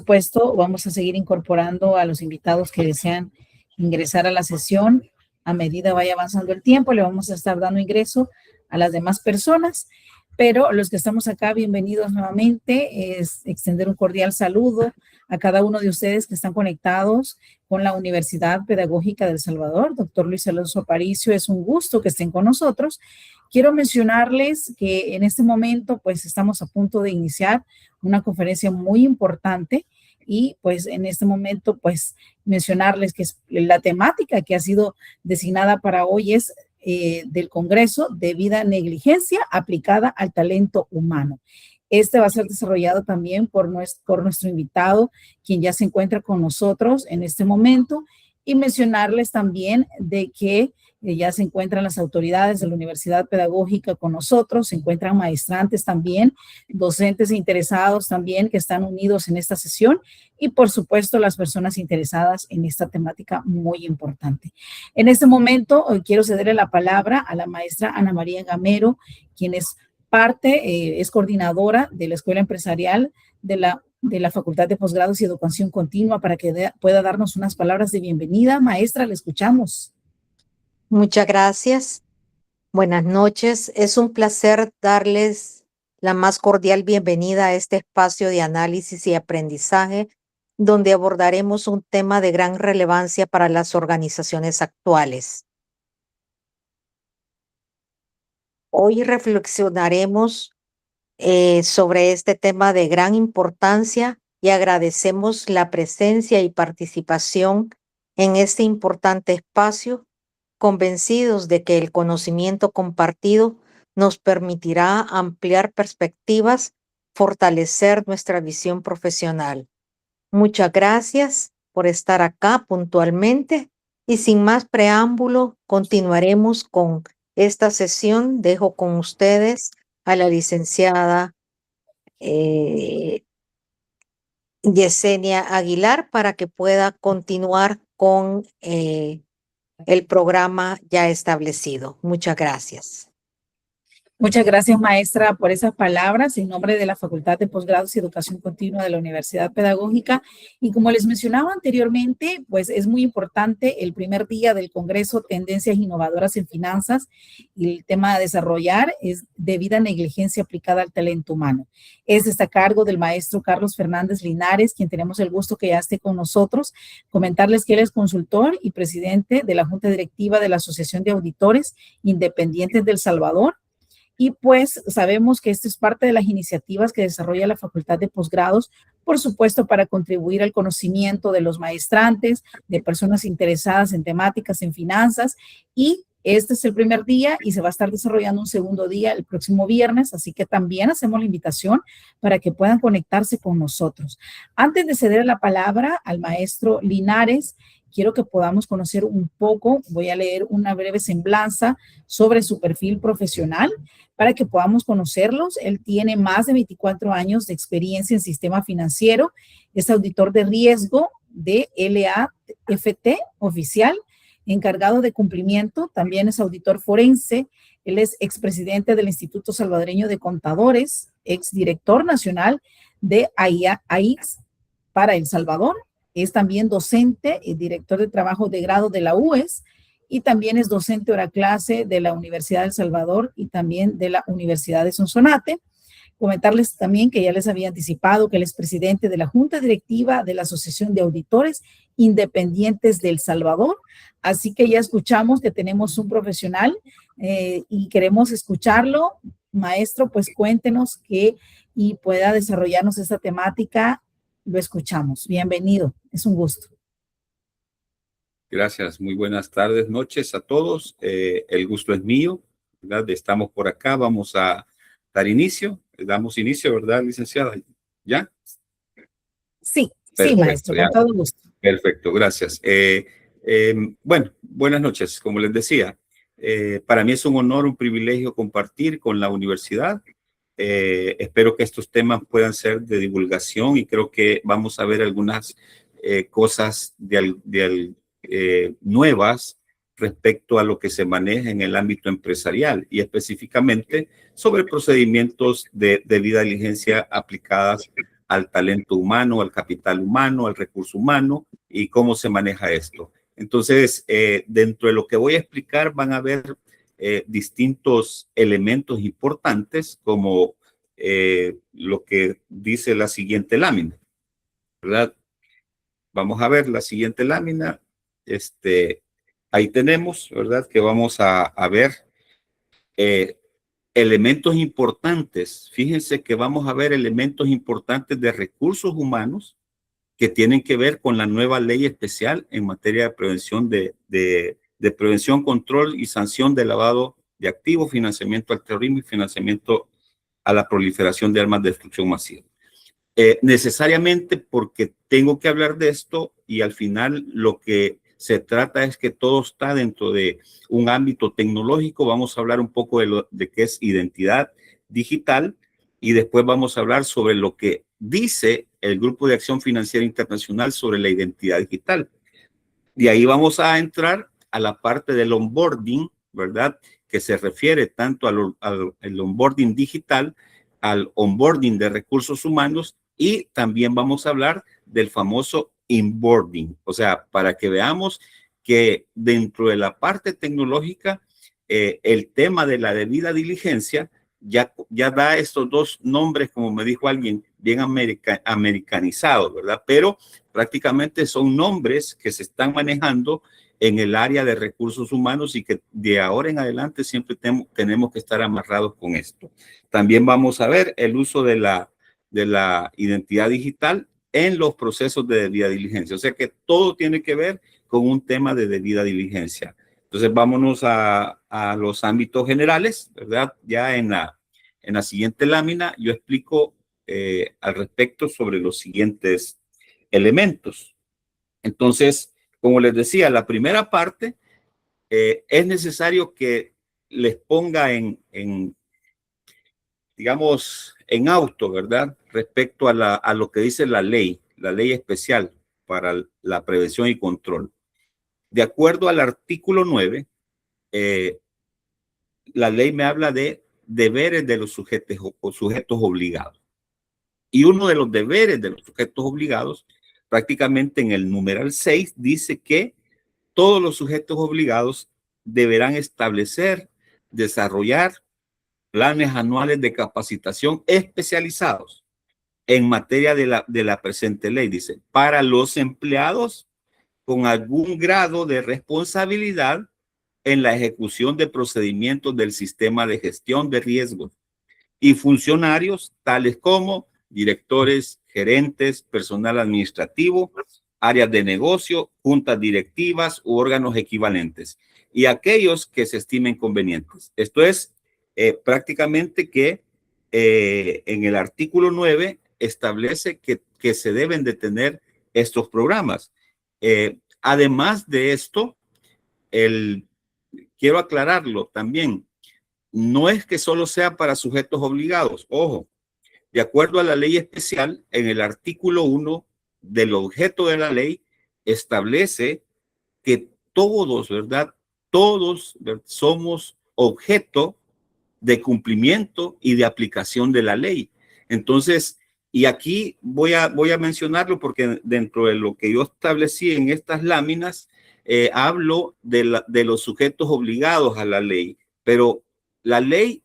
supuesto, vamos a seguir incorporando a los invitados que desean ingresar a la sesión. A medida vaya avanzando el tiempo, le vamos a estar dando ingreso a las demás personas, pero los que estamos acá, bienvenidos nuevamente. Es extender un cordial saludo a cada uno de ustedes que están conectados con la Universidad Pedagógica de El Salvador. Doctor Luis Alonso Aparicio, es un gusto que estén con nosotros. Quiero mencionarles que en este momento, pues, estamos a punto de iniciar una conferencia muy importante y, pues, en este momento, pues, mencionarles que la temática que ha sido designada para hoy es del Congreso debida negligencia aplicada al talento humano. Este va a ser desarrollado también por nuestro invitado, quien ya se encuentra con nosotros en este momento, y mencionarles también de que ya se encuentran las autoridades de la Universidad Pedagógica con nosotros, se encuentran maestrantes también, docentes interesados también que están unidos en esta sesión y por supuesto las personas interesadas en esta temática muy importante. En este momento hoy quiero cederle la palabra a la maestra Ana María Gamero, quien es es coordinadora de la Escuela Empresarial de la Facultad de Posgrados y Educación Continua, para que pueda darnos unas palabras de bienvenida. Maestra, le escuchamos. Muchas gracias. Buenas noches. Es un placer darles la más cordial bienvenida a este espacio de análisis y aprendizaje, donde abordaremos un tema de gran relevancia para las organizaciones actuales. Hoy reflexionaremos sobre este tema de gran importancia y agradecemos la presencia y participación en este importante espacio, convencidos de que el conocimiento compartido nos permitirá ampliar perspectivas, fortalecer nuestra visión profesional. Muchas gracias por estar acá puntualmente y sin más preámbulo, continuaremos con esta sesión. Dejo con ustedes a la licenciada Yesenia Aguilar para que pueda continuar con el programa ya establecido. Muchas gracias. Muchas gracias, maestra, por esas palabras en nombre de la Facultad de Posgrados y Educación Continua de la Universidad Pedagógica. Y como les mencionaba anteriormente, pues es muy importante el primer día del Congreso Tendencias Innovadoras en Finanzas, y el tema a desarrollar es debida negligencia aplicada al talento humano. Está a cargo del maestro Carlos Fernández Linares, quien tenemos el gusto que ya esté con nosotros. Comentarles que él es consultor y presidente de la Junta Directiva de la Asociación de Auditores Independientes de El Salvador. Y pues sabemos que esto es parte de las iniciativas que desarrolla la Facultad de Posgrados, por supuesto, para contribuir al conocimiento de los maestrantes, de personas interesadas en temáticas en finanzas. Y este es el primer día y se va a estar desarrollando un segundo día el próximo viernes, así que también hacemos la invitación para que puedan conectarse con nosotros. Antes de ceder la palabra al maestro Linares, quiero que podamos conocer un poco, voy a leer una breve semblanza sobre su perfil profesional para que podamos conocerlos. Él tiene más de 24 años de experiencia en sistema financiero, es auditor de riesgo de LAFT oficial, encargado de cumplimiento, también es auditor forense. Él es expresidente del Instituto Salvadoreño de Contadores, exdirector nacional de AIX para El Salvador. Es también docente y director de trabajo de grado de la UES, y también es docente hora clase de la Universidad de El Salvador y también de la Universidad de Sonsonate. Comentarles también que ya les había anticipado que él es presidente de la Junta Directiva de la Asociación de Auditores Independientes de El Salvador. Así que ya escuchamos que tenemos un profesional y queremos escucharlo. Maestro, pues cuéntenos y pueda desarrollarnos esta temática. Lo escuchamos. Bienvenido. Es un gusto. Gracias. Muy buenas tardes, noches a todos. El gusto es mío, ¿verdad? Estamos por acá. Vamos a dar inicio. Damos inicio, ¿verdad, licenciada? ¿Ya? Sí, perfecto, sí, maestro, con todo gusto. Perfecto, gracias. Bueno, buenas noches. Como les decía, para mí es un honor, un privilegio compartir con la universidad. Espero que estos temas puedan ser de divulgación y creo que vamos a ver algunas cosas nuevas respecto a lo que se maneja en el ámbito empresarial y específicamente sobre procedimientos de debida diligencia aplicadas al talento humano, al capital humano, al recurso humano y cómo se maneja esto. Entonces, dentro de lo que voy a explicar van a haber distintos elementos importantes como lo que dice la siguiente lámina, ¿verdad? Vamos a ver la siguiente lámina. Ahí tenemos, ¿verdad? Que vamos a ver elementos importantes. Fíjense que vamos a ver elementos importantes de recursos humanos que tienen que ver con la nueva ley especial en materia de prevención de prevención, control y sanción de lavado de activos, financiamiento al terrorismo y financiamiento a la proliferación de armas de destrucción masiva. Necesariamente porque tengo que hablar de esto y al final lo que se trata es que todo está dentro de un ámbito tecnológico. Vamos a hablar un poco de qué es identidad digital y después vamos a hablar sobre lo que dice el Grupo de Acción Financiera Internacional sobre la identidad digital. Y ahí vamos a entrar a la parte del onboarding, ¿verdad? Que se refiere tanto al onboarding digital, al onboarding de recursos humanos y también vamos a hablar del famoso inboarding. O sea, para que veamos que dentro de la parte tecnológica, el tema de la debida diligencia ya da estos dos nombres, como me dijo alguien, bien americanizados, ¿verdad? Pero prácticamente son nombres que se están manejando en el área de recursos humanos y que de ahora en adelante siempre tenemos que estar amarrados con esto. También vamos a ver el uso de la identidad digital en los procesos de debida diligencia. O sea que todo tiene que ver con un tema de debida diligencia. Entonces vámonos a los ámbitos generales, ¿verdad? Ya en la siguiente lámina yo explico al respecto sobre los siguientes elementos. Entonces, como les decía, la primera parte es necesario que les ponga digamos, en auto, ¿verdad? Respecto a lo que dice la ley especial para la prevención y control. De acuerdo al artículo 9, la ley me habla de deberes de los sujetos obligados. Y uno de los deberes de los sujetos obligados, prácticamente en el numeral 6, dice que todos los sujetos obligados deberán establecer, desarrollar planes anuales de capacitación especializados en materia de la presente ley, dice, para los empleados con algún grado de responsabilidad en la ejecución de procedimientos del sistema de gestión de riesgos y funcionarios tales como directores, gerentes, personal administrativo, áreas de negocio, juntas directivas u órganos equivalentes y aquellos que se estimen convenientes. Esto es prácticamente que en el artículo 9 establece que se deben de tener estos programas. Además de esto, quiero aclararlo también, no es que solo sea para sujetos obligados. Ojo, de acuerdo a la ley especial, en el artículo 1 del objeto de la ley, establece que todos, ¿verdad? Todos somos objeto de cumplimiento y de aplicación de la ley. Entonces, y aquí voy a mencionarlo porque dentro de lo que yo establecí en estas láminas, hablo de los sujetos obligados a la ley, pero la ley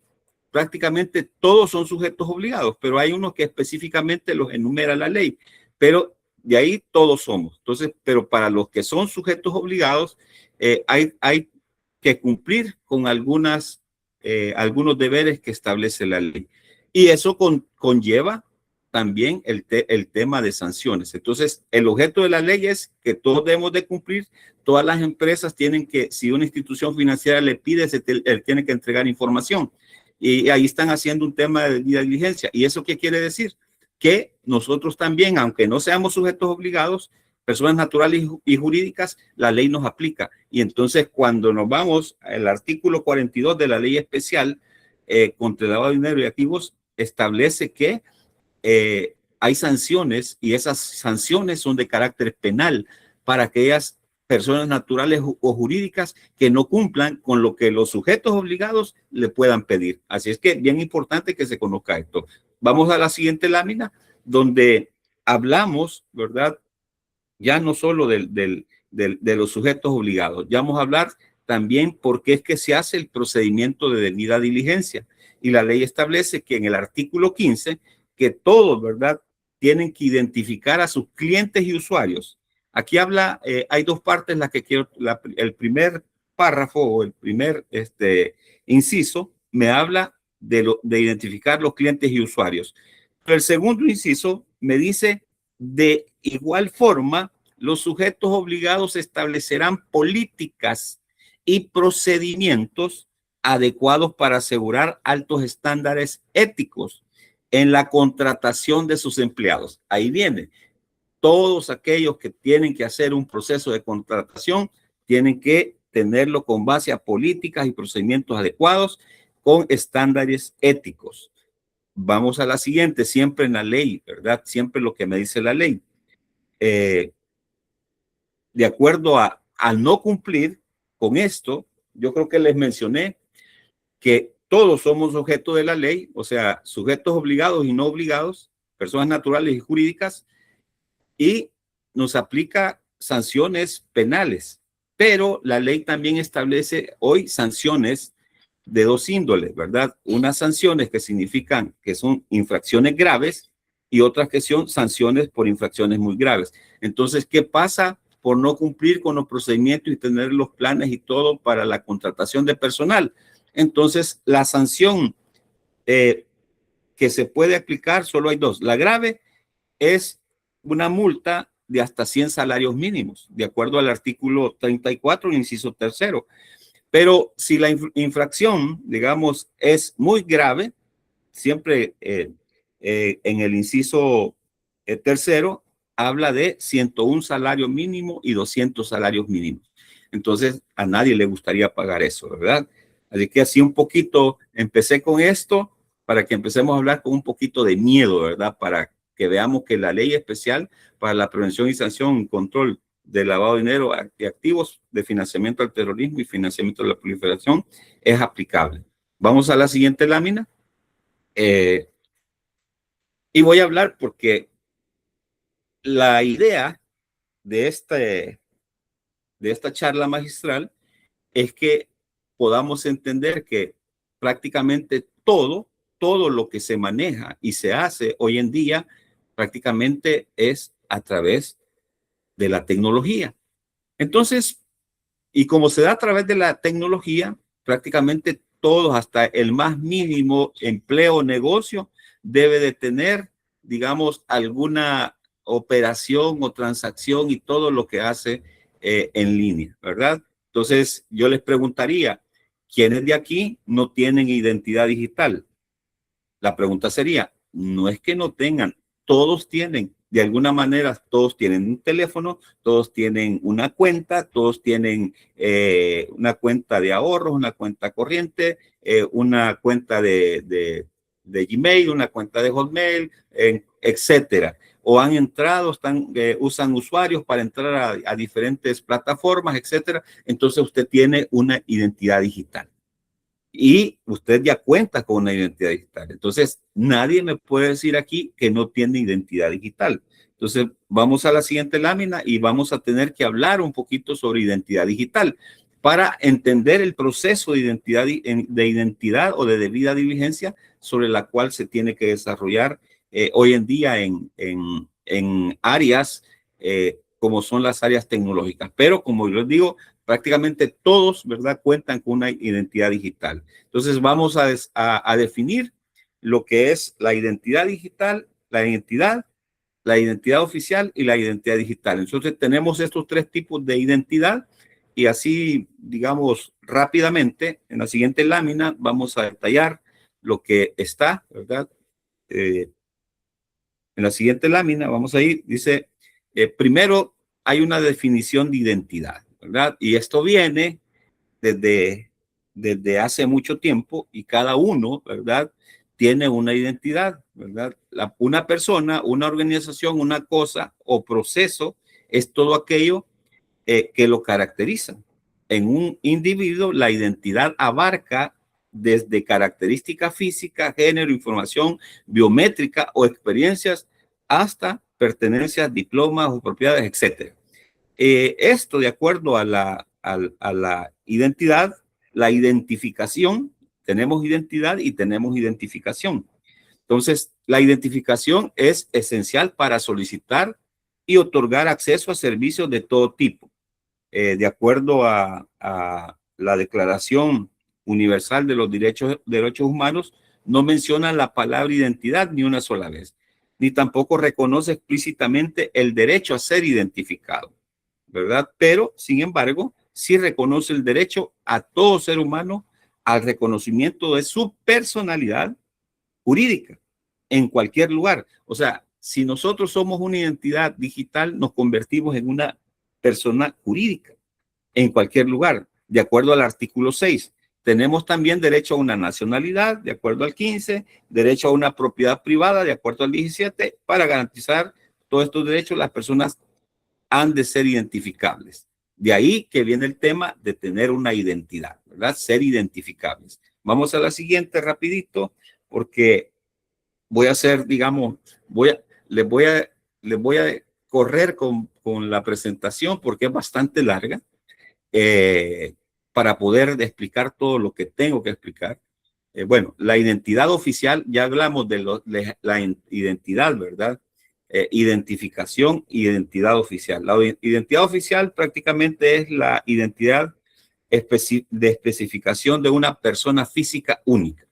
prácticamente todos son sujetos obligados, pero hay unos que específicamente los enumera la ley, pero de ahí todos somos. Entonces, pero para los que son sujetos obligados, hay que cumplir con algunos deberes que establece la ley. Y eso conlleva también el tema de sanciones. Entonces, el objeto de la ley es que todos debemos de cumplir. Todas las empresas tienen que, si una institución financiera le pide, él tiene que entregar información. Y ahí están haciendo un tema de debida diligencia. ¿Y eso qué quiere decir? Que nosotros también, aunque no seamos sujetos obligados, personas naturales y jurídicas, la ley nos aplica. Y entonces cuando nos vamos al artículo 42 de la ley especial contra el lavado de dinero y activos, establece que hay sanciones y esas sanciones son de carácter penal para aquellas personas naturales o jurídicas que no cumplan con lo que los sujetos obligados le puedan pedir. Así es que bien importante que se conozca esto. Vamos a la siguiente lámina donde hablamos, ¿verdad? Ya no solo de los sujetos obligados, ya vamos a hablar también por qué es que se hace el procedimiento de debida diligencia. Y la ley establece que en el artículo 15, que todos, ¿verdad?, tienen que identificar a sus clientes y usuarios. Aquí habla, hay dos partes las que quiero, el primer párrafo o el primer inciso me habla de identificar los clientes y usuarios. Pero el segundo inciso me dice, de igual forma, los sujetos obligados establecerán políticas y procedimientos adecuados para asegurar altos estándares éticos en la contratación de sus empleados. Ahí viene. Todos aquellos que tienen que hacer un proceso de contratación tienen que tenerlo con base a políticas y procedimientos adecuados con estándares éticos. Vamos a la siguiente, siempre en la ley, ¿verdad? Siempre lo que me dice la ley. De acuerdo al no cumplir con esto, yo creo que les mencioné que todos somos sujetos de la ley, o sea, sujetos obligados y no obligados, personas naturales y jurídicas, y nos aplica sanciones penales, pero la ley también establece hoy sanciones de dos índoles, ¿verdad? Unas sanciones que significan que son infracciones graves y otras que son sanciones por infracciones muy graves. Entonces, ¿qué pasa por no cumplir con los procedimientos y tener los planes y todo para la contratación de personal? Entonces, la sanción que se puede aplicar, solo hay dos. La grave es una multa de hasta 100 salarios mínimos, de acuerdo al artículo 34, inciso tercero. Pero si la infracción, digamos, es muy grave, siempre en el inciso tercero habla de 101 salario mínimo y 200 salarios mínimos. Entonces, a nadie le gustaría pagar eso, ¿verdad? Así que así un poquito, empecé con esto para que empecemos a hablar con un poquito de miedo, ¿verdad? Para que veamos que la ley especial para la prevención y sanción y control de lavado de dinero y activos, de financiamiento al terrorismo y financiamiento de la proliferación es aplicable. Vamos a la siguiente lámina. Y voy a hablar porque la idea de esta charla magistral es que podamos entender que prácticamente todo lo que se maneja y se hace hoy en día prácticamente es a través de la tecnología. Entonces, y como se da a través de la tecnología, prácticamente todos, hasta el más mínimo empleo o negocio, debe de tener, digamos, alguna operación o transacción y todo lo que hace en línea, ¿verdad? Entonces, yo les preguntaría, ¿quiénes de aquí no tienen identidad digital? La pregunta sería, no es que no tengan, todos tienen, de alguna manera, todos tienen un teléfono, todos tienen una cuenta, todos tienen una cuenta de ahorros, una cuenta corriente, una cuenta de Gmail, una cuenta de Hotmail, etcétera. O han entrado, usan usuarios para entrar a diferentes plataformas, etcétera. Entonces usted tiene una identidad digital. Y usted ya cuenta con una identidad digital. Entonces, nadie me puede decir aquí que no tiene identidad digital. Entonces, vamos a la siguiente lámina y vamos a tener que hablar un poquito sobre identidad digital para entender el proceso de identidad o de debida diligencia sobre la cual se tiene que desarrollar hoy en día en áreas como son las áreas tecnológicas. Pero, como yo les digo, prácticamente todos, ¿verdad?, cuentan con una identidad digital. Entonces vamos a definir lo que es la identidad digital, la identidad oficial y la identidad digital. Entonces tenemos estos tres tipos de identidad y así, digamos, rápidamente, en la siguiente lámina vamos a detallar lo que está, ¿verdad? En la siguiente lámina, vamos a ir, dice, primero hay una definición de identidad, ¿verdad? Y esto viene desde hace mucho tiempo y cada uno, ¿verdad?, tiene una identidad, ¿verdad? Una persona, una organización, una cosa o proceso es todo aquello que lo caracteriza. En un individuo, la identidad abarca desde características físicas, género, información biométrica o experiencias hasta pertenencias, diplomas o propiedades, etcétera. Esto de acuerdo a la identidad, la identificación, tenemos identidad y tenemos identificación. Entonces, la identificación es esencial para solicitar y otorgar acceso a servicios de todo tipo. De acuerdo a la Declaración Universal de los Derechos Humanos, no menciona la palabra identidad ni una sola vez, ni tampoco reconoce explícitamente el derecho a ser identificado, ¿verdad? Pero, sin embargo, sí reconoce el derecho a todo ser humano al reconocimiento de su personalidad jurídica en cualquier lugar. O sea, si nosotros somos una identidad digital, nos convertimos en una persona jurídica en cualquier lugar, de acuerdo al artículo 6. Tenemos también derecho a una nacionalidad, de acuerdo al 15, derecho a una propiedad privada, de acuerdo al 17. Para garantizar todos estos derechos, las personas han de ser identificables. De ahí que viene el tema de tener una identidad, ¿verdad? Ser identificables. Vamos a la siguiente rapidito, porque voy a hacer, digamos, les voy a correr con la presentación porque es bastante larga, para poder explicar todo lo que tengo que explicar. Bueno, la identidad oficial, ya hablamos de la identidad, ¿verdad? Identificación, identidad oficial. La identidad oficial prácticamente es la identidad de especificación de una persona física única,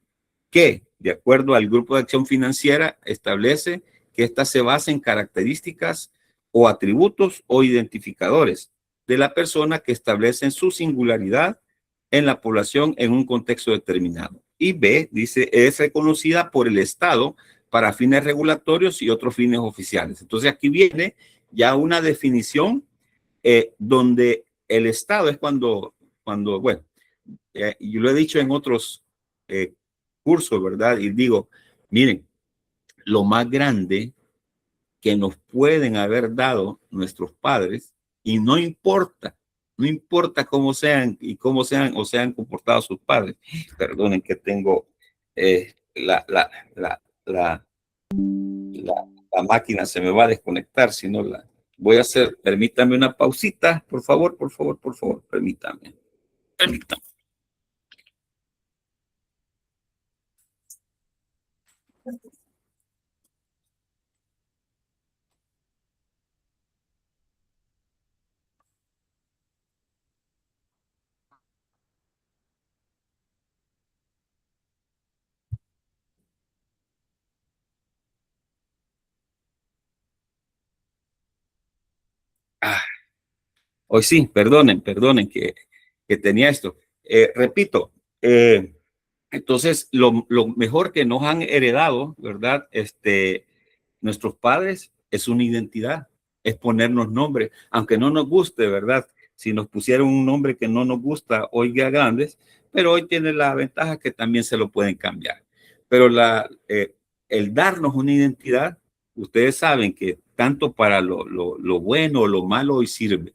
que, de acuerdo al Grupo de Acción Financiera, establece que ésta se basa en características o atributos o identificadores de la persona que establecen su singularidad en la población en un contexto determinado. Y B, dice, es reconocida por el Estado para fines regulatorios y otros fines oficiales. Entonces aquí viene ya una definición, donde el Estado es cuando bueno, yo lo he dicho en otros cursos, ¿verdad? Y digo, miren, lo más grande que nos pueden haber dado nuestros padres, y no importa cómo sean y cómo sean o sean comportados sus padres. Perdonen que tengo la máquina se me va a desconectar, si no la voy a hacer. Permítame una pausita, por favor, permítame. Hoy sí, perdonen que tenía esto. Repito, entonces lo mejor que nos han heredado, ¿verdad? Nuestros padres es una identidad, es ponernos nombres, aunque no nos guste, ¿verdad? Si nos pusieron un nombre que no nos gusta hoy ya grandes, pero hoy tiene la ventaja que también se lo pueden cambiar. Pero el darnos una identidad, ustedes saben que tanto para lo bueno o lo malo hoy sirve.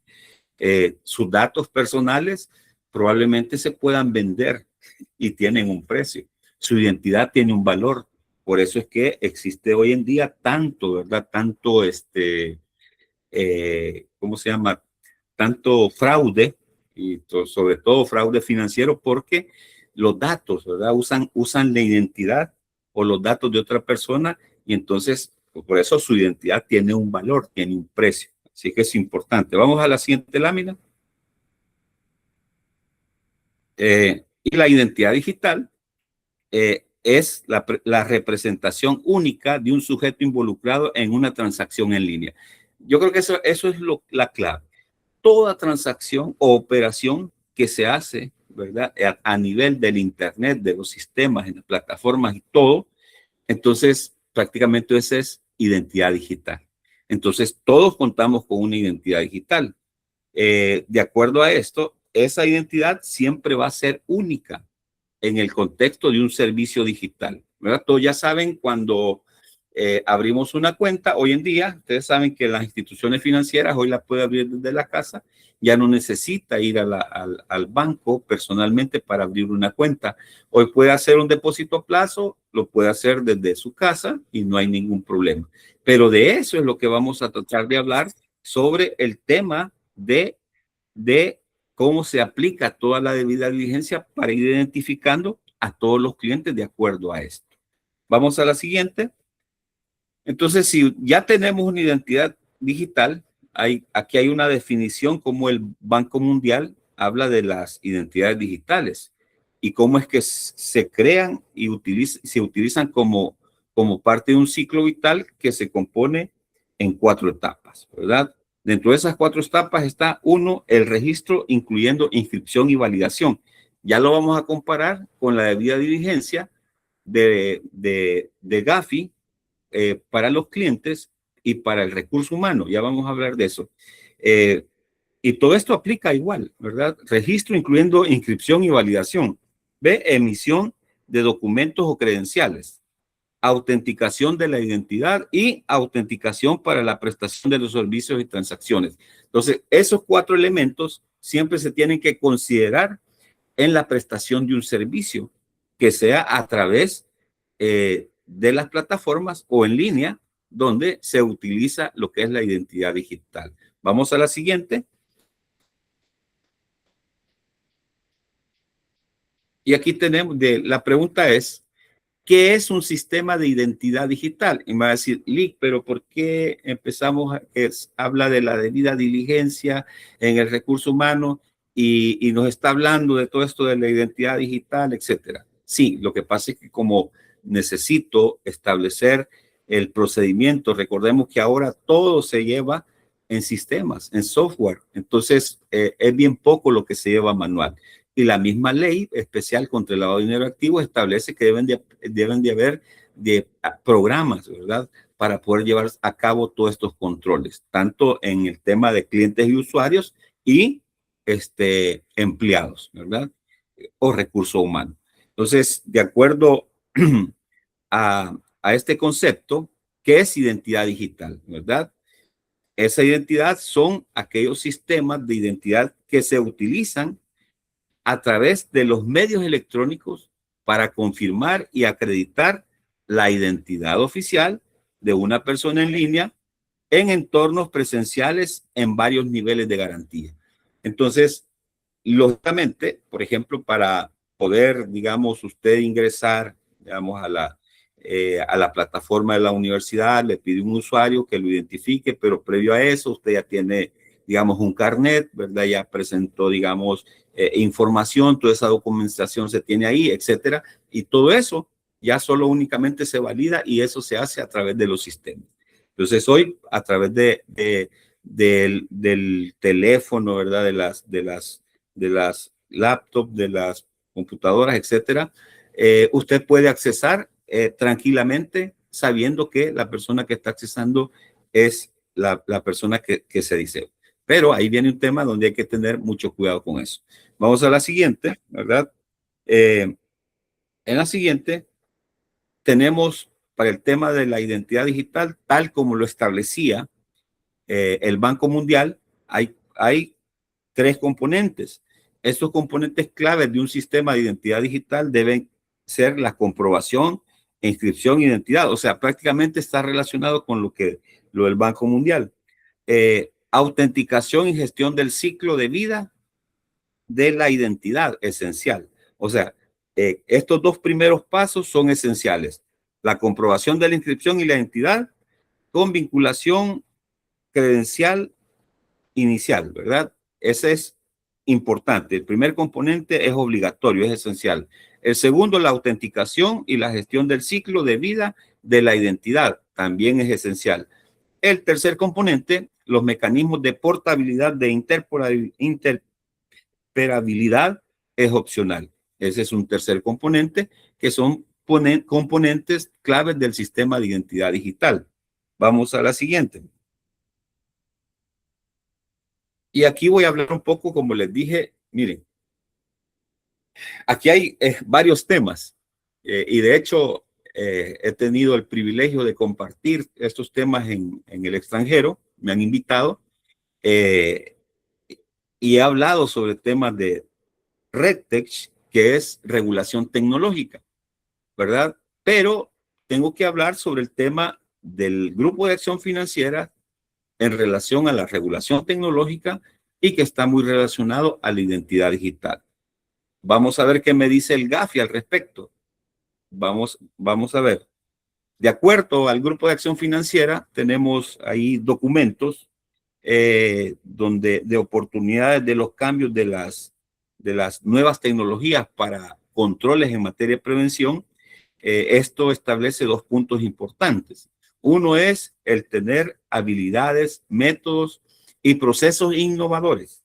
Sus datos personales probablemente se puedan vender y tienen un precio. Su identidad tiene un valor. Por eso es que existe hoy en día tanto, ¿verdad? Tanto ¿cómo se llama? Tanto fraude y sobre todo fraude financiero, porque los datos, ¿verdad? Usan la identidad o los datos de otra persona, y entonces por eso su identidad tiene un valor, tiene un precio. Así que es importante. Vamos a la siguiente lámina. Y la identidad digital es la representación única de un sujeto involucrado en una transacción en línea. Yo creo que eso es la clave. Toda transacción o operación que se hace, ¿verdad? A nivel del Internet, de los sistemas, en las plataformas y todo, entonces prácticamente esa es identidad digital. Entonces todos contamos con una identidad digital. De acuerdo a esto, esa identidad siempre va a ser única en el contexto de un servicio digital, ¿verdad? Todos ya saben cuando abrimos una cuenta. Hoy en día, ustedes saben que las instituciones financieras hoy las puede abrir desde la casa. Ya no necesita ir al banco personalmente para abrir una cuenta. Hoy puede hacer un depósito a plazo, lo puede hacer desde su casa y no hay ningún problema. Pero de eso es lo que vamos a tratar de hablar, sobre el tema de cómo se aplica toda la debida diligencia para ir identificando a todos los clientes de acuerdo a esto. Vamos a la siguiente. Entonces, si ya tenemos una identidad digital, aquí hay una definición como el Banco Mundial habla de las identidades digitales y cómo es que se crean y se utilizan como parte de un ciclo vital que se compone en 4 etapas, ¿verdad? Dentro de esas 4 etapas está uno, el registro, incluyendo inscripción y validación. Ya lo vamos a comparar con la debida diligencia de Gafi, para los clientes y para el recurso humano. Ya vamos a hablar de eso. Y todo esto aplica igual, ¿verdad? Registro incluyendo inscripción y validación. ¿Ve? Emisión de documentos o credenciales. Autenticación de la identidad y autenticación para la prestación de los servicios y transacciones. Entonces, esos 4 elementos siempre se tienen que considerar en la prestación de un servicio, que sea a través de las plataformas o en línea donde se utiliza lo que es la identidad digital. Vamos a la siguiente. Y aquí tenemos, la pregunta es, ¿qué es un sistema de identidad digital? Y me va a decir, Lick, pero ¿por qué empezamos habla de la debida diligencia en el recurso humano y nos está hablando de todo esto de la identidad digital, etcétera? Sí, lo que pasa es que como necesito establecer el procedimiento, recordemos que ahora todo se lleva en sistemas, en software. Entonces, es bien poco lo que se lleva manual. Y la misma ley especial contra el lavado de dinero activo establece que deben de haber programas, ¿verdad? Para poder llevar a cabo todos estos controles, tanto en el tema de clientes y usuarios y empleados, ¿verdad? O recurso humano. Entonces, de acuerdo a este concepto, ¿qué es identidad digital, verdad? Esa identidad son aquellos sistemas de identidad que se utilizan a través de los medios electrónicos para confirmar y acreditar la identidad oficial de una persona en línea en entornos presenciales en varios niveles de garantía. Entonces, lógicamente, por ejemplo, para poder, digamos, usted ingresar, digamos, a la plataforma de la universidad, le pide un usuario que lo identifique, pero previo a eso usted ya tiene, digamos, un carnet, ¿verdad? Ya presentó, digamos, información, toda esa documentación se tiene ahí, etcétera. Y todo eso ya solo únicamente se valida y eso se hace a través de los sistemas. Entonces, hoy, a través del teléfono, ¿verdad? De las laptops, de las computadoras, etcétera, usted puede accesar tranquilamente sabiendo que la persona que está accesando es la persona que se dice. Pero ahí viene un tema donde hay que tener mucho cuidado con eso. Vamos a la siguiente, ¿verdad? En la siguiente tenemos para el tema de la identidad digital, tal como lo establecía el Banco Mundial, hay 3 componentes. Estos componentes claves de un sistema de identidad digital deben ser la comprobación, inscripción, identidad. O sea, prácticamente está relacionado con lo del Banco Mundial. Autenticación y gestión del ciclo de vida de la identidad, esencial. O sea, estos 2 primeros pasos son esenciales. La comprobación de la inscripción y la identidad con vinculación credencial inicial, ¿verdad? Ese es importante. El primer componente es obligatorio, es esencial. El segundo, la autenticación y la gestión del ciclo de vida de la identidad, también es esencial. El tercer componente, los mecanismos de portabilidad de interoperabilidad, es opcional. Ese es un tercer componente que son componentes claves del sistema de identidad digital. Vamos a la siguiente. Y aquí voy a hablar un poco, como les dije, miren, aquí hay varios temas y de hecho he tenido el privilegio de compartir estos temas en el extranjero, me han invitado y he hablado sobre temas de RegTech, que es regulación tecnológica, ¿verdad? Pero tengo que hablar sobre el tema del Grupo de Acción Financiera en relación a la regulación tecnológica y que está muy relacionado a la identidad digital. Vamos a ver qué me dice el GAFI al respecto. Vamos a ver. De acuerdo al Grupo de Acción Financiera, tenemos ahí documentos donde de oportunidades de los cambios de las nuevas tecnologías para controles en materia de prevención. Esto establece dos puntos importantes. Uno es el tener habilidades, métodos y procesos innovadores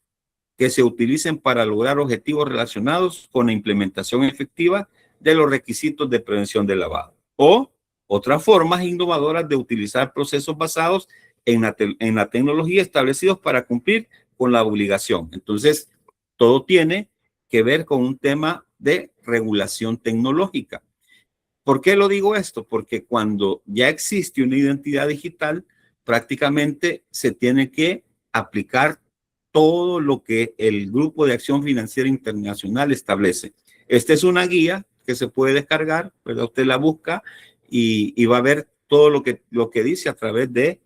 que se utilicen para lograr objetivos relacionados con la implementación efectiva de los requisitos de prevención del lavado. O otras formas innovadoras de utilizar procesos basados en la tecnología establecidos para cumplir con la obligación. Entonces, todo tiene que ver con un tema de regulación tecnológica. ¿Por qué lo digo esto? Porque cuando ya existe una identidad digital, prácticamente se tiene que aplicar todo lo que el Grupo de Acción Financiera Internacional establece. Esta es una guía que se puede descargar, ¿verdad? Usted la busca y va a ver todo lo que dice a través de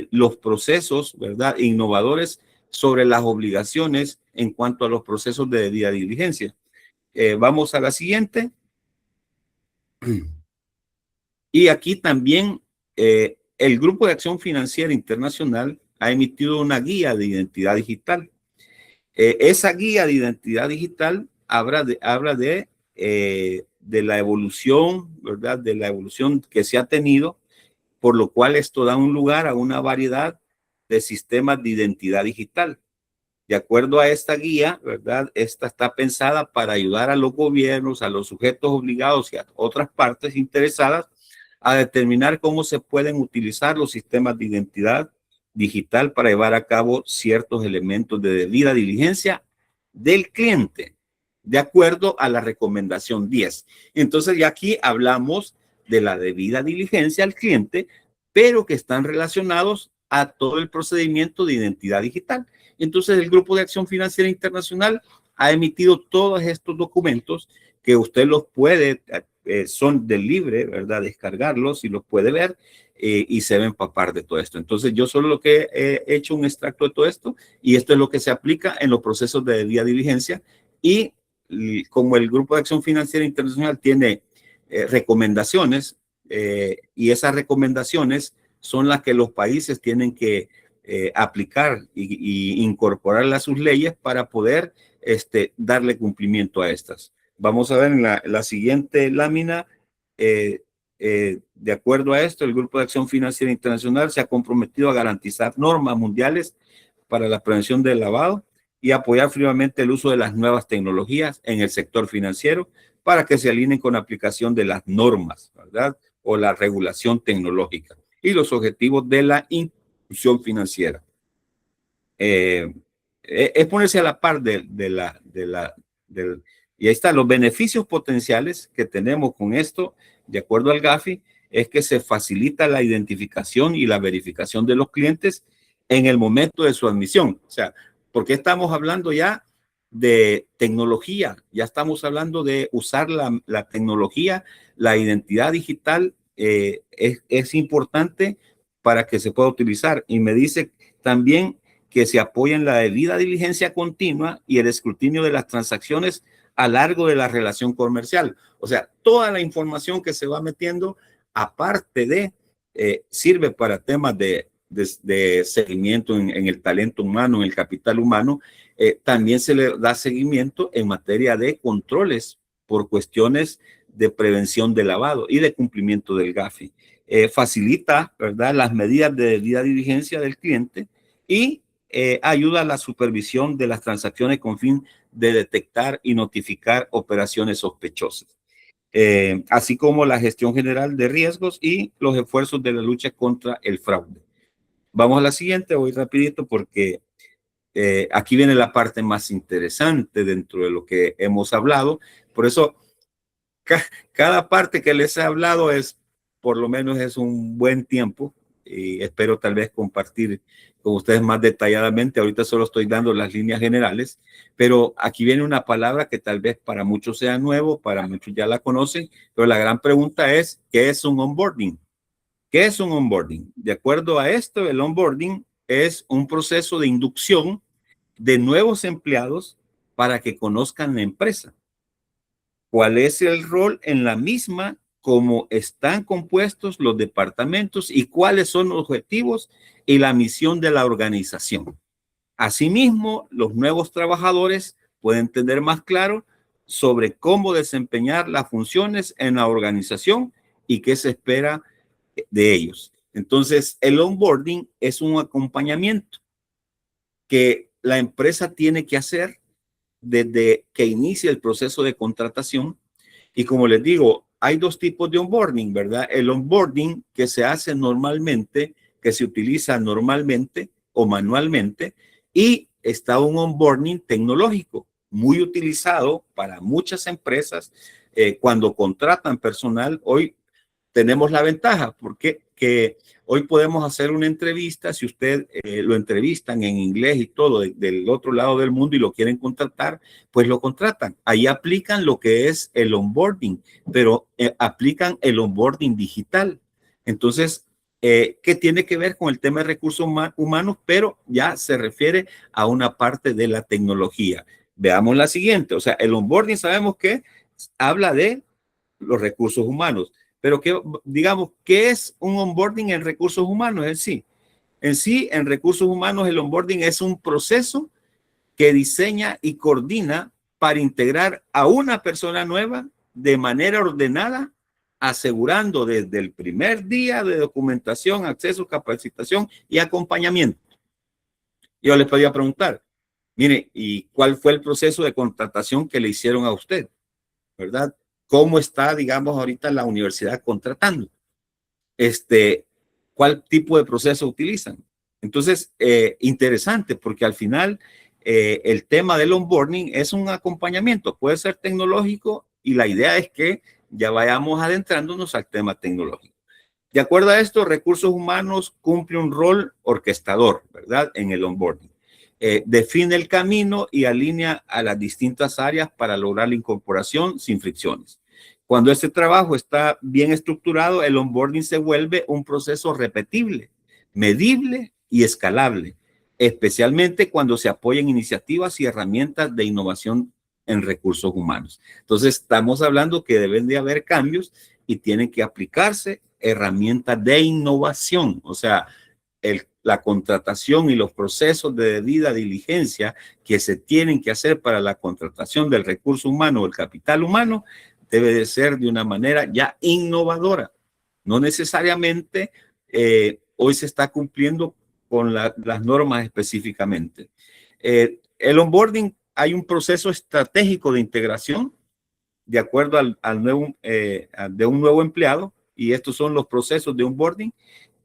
los procesos, ¿verdad? Innovadores sobre las obligaciones en cuanto a los procesos de debida diligencia. Vamos a la siguiente. Y aquí también el Grupo de Acción Financiera Internacional ha emitido una guía de identidad digital. Esa guía de identidad digital habla de la evolución, ¿verdad? De la evolución que se ha tenido, por lo cual esto da un lugar a una variedad de sistemas de identidad digital. De acuerdo a esta guía, ¿verdad? Esta está pensada para ayudar a los gobiernos, a los sujetos obligados y a otras partes interesadas a determinar cómo se pueden utilizar los sistemas de identidad digital para llevar a cabo ciertos elementos de debida diligencia del cliente, de acuerdo a la recomendación 10. Entonces, ya aquí hablamos de la debida diligencia al cliente, pero que están relacionados a todo el procedimiento de identidad digital. Entonces, el Grupo de Acción Financiera Internacional ha emitido todos estos documentos que usted los puede, son de libre, ¿verdad? Descargarlos y los puede ver y se va a empapar de todo esto. Entonces, yo solo lo que he hecho un extracto de todo esto y esto es lo que se aplica en los procesos de debida diligencia y como el Grupo de Acción Financiera Internacional tiene recomendaciones y esas recomendaciones son las que los países tienen que aplicar y incorporarlas a sus leyes para poder darle cumplimiento a estas. Vamos a ver en la siguiente lámina, de acuerdo a esto, el Grupo de Acción Financiera Internacional se ha comprometido a garantizar normas mundiales para la prevención del lavado y apoyar firmemente el uso de las nuevas tecnologías en el sector financiero para que se alineen con la aplicación de las normas, ¿verdad? O la regulación tecnológica y los objetivos de la inclusión financiera. Es ponerse a la par y ahí están los beneficios potenciales que tenemos con esto, de acuerdo al GAFI, es que se facilita la identificación y la verificación de los clientes en el momento de su admisión. O sea, porque estamos hablando ya de tecnología, ya estamos hablando de usar la tecnología, la identidad digital es importante para que se pueda utilizar. Y me dice también que se apoya en la debida diligencia continua y el escrutinio de las transacciones a lo largo de la relación comercial. O sea, toda la información que se va metiendo, aparte de, sirve para temas de seguimiento en el talento humano, en el capital humano, también se le da seguimiento en materia de controles por cuestiones de prevención de lavado y de cumplimiento del GAFI. Facilita, ¿verdad?, las medidas de debida diligencia del cliente y ayuda a la supervisión de las transacciones con fin de detectar y notificar operaciones sospechosas, así como la gestión general de riesgos y los esfuerzos de la lucha contra el fraude. Vamos a la siguiente, voy rapidito porque aquí viene la parte más interesante dentro de lo que hemos hablado. Por eso cada parte que les he hablado por lo menos es un buen tiempo y espero tal vez compartir con ustedes más detalladamente. Ahorita solo estoy dando las líneas generales, pero aquí viene una palabra que tal vez para muchos sea nuevo, para muchos ya la conocen, pero la gran pregunta es, ¿qué es un onboarding? ¿Qué es un onboarding? De acuerdo a esto, el onboarding es un proceso de inducción de nuevos empleados para que conozcan la empresa. ¿Cuál es el rol en la misma? ¿Cómo están compuestos los departamentos y cuáles son los objetivos y la misión de la organización? Asimismo, los nuevos trabajadores pueden tener más claro sobre cómo desempeñar las funciones en la organización y qué se espera de ellos. Entonces, el onboarding es un acompañamiento que la empresa tiene que hacer desde que inicia el proceso de contratación. Y como les digo, hay dos tipos de onboarding, ¿verdad? El onboarding que se hace normalmente, que se utiliza normalmente o manualmente, y está un onboarding tecnológico, muy utilizado para muchas empresas cuando contratan personal. Hoy tenemos la ventaja porque que hoy podemos hacer una entrevista. Si usted lo entrevistan en inglés y todo del otro lado del mundo y lo quieren contratar, pues lo contratan. Ahí aplican lo que es el onboarding, pero aplican el onboarding digital. Entonces, que tiene que ver con el tema de recursos humanos, pero ya se refiere a una parte de la tecnología. Veamos la siguiente. O sea, el onboarding sabemos que habla de los recursos humanos. Pero que, digamos, ¿qué es un onboarding en recursos humanos? En recursos humanos, el onboarding es un proceso que diseña y coordina para integrar a una persona nueva de manera ordenada, asegurando desde el primer día de documentación, acceso, capacitación y acompañamiento. Yo les podía preguntar, mire, ¿y cuál fue el proceso de contratación que le hicieron a usted? ¿Verdad? ¿Cómo está, digamos, ahorita la universidad contratando? ¿Cuál tipo de proceso utilizan? Entonces, interesante, porque al final el tema del onboarding es un acompañamiento, puede ser tecnológico y la idea es que ya vayamos adentrándonos al tema tecnológico. De acuerdo a esto, recursos humanos cumple un rol orquestador, ¿verdad? En el onboarding. Define el camino y alinea a las distintas áreas para lograr la incorporación sin fricciones. Cuando este trabajo está bien estructurado, el onboarding se vuelve un proceso repetible, medible y escalable, especialmente cuando se apoyan iniciativas y herramientas de innovación en recursos humanos. Entonces, estamos hablando que deben de haber cambios y tienen que aplicarse herramientas de innovación, o sea, la contratación y los procesos de debida diligencia que se tienen que hacer para la contratación del recurso humano o el capital humano debe de ser de una manera ya innovadora. No necesariamente hoy se está cumpliendo con las normas específicamente. El onboarding, hay un proceso estratégico de integración de acuerdo de un nuevo empleado, y estos son los procesos de onboarding: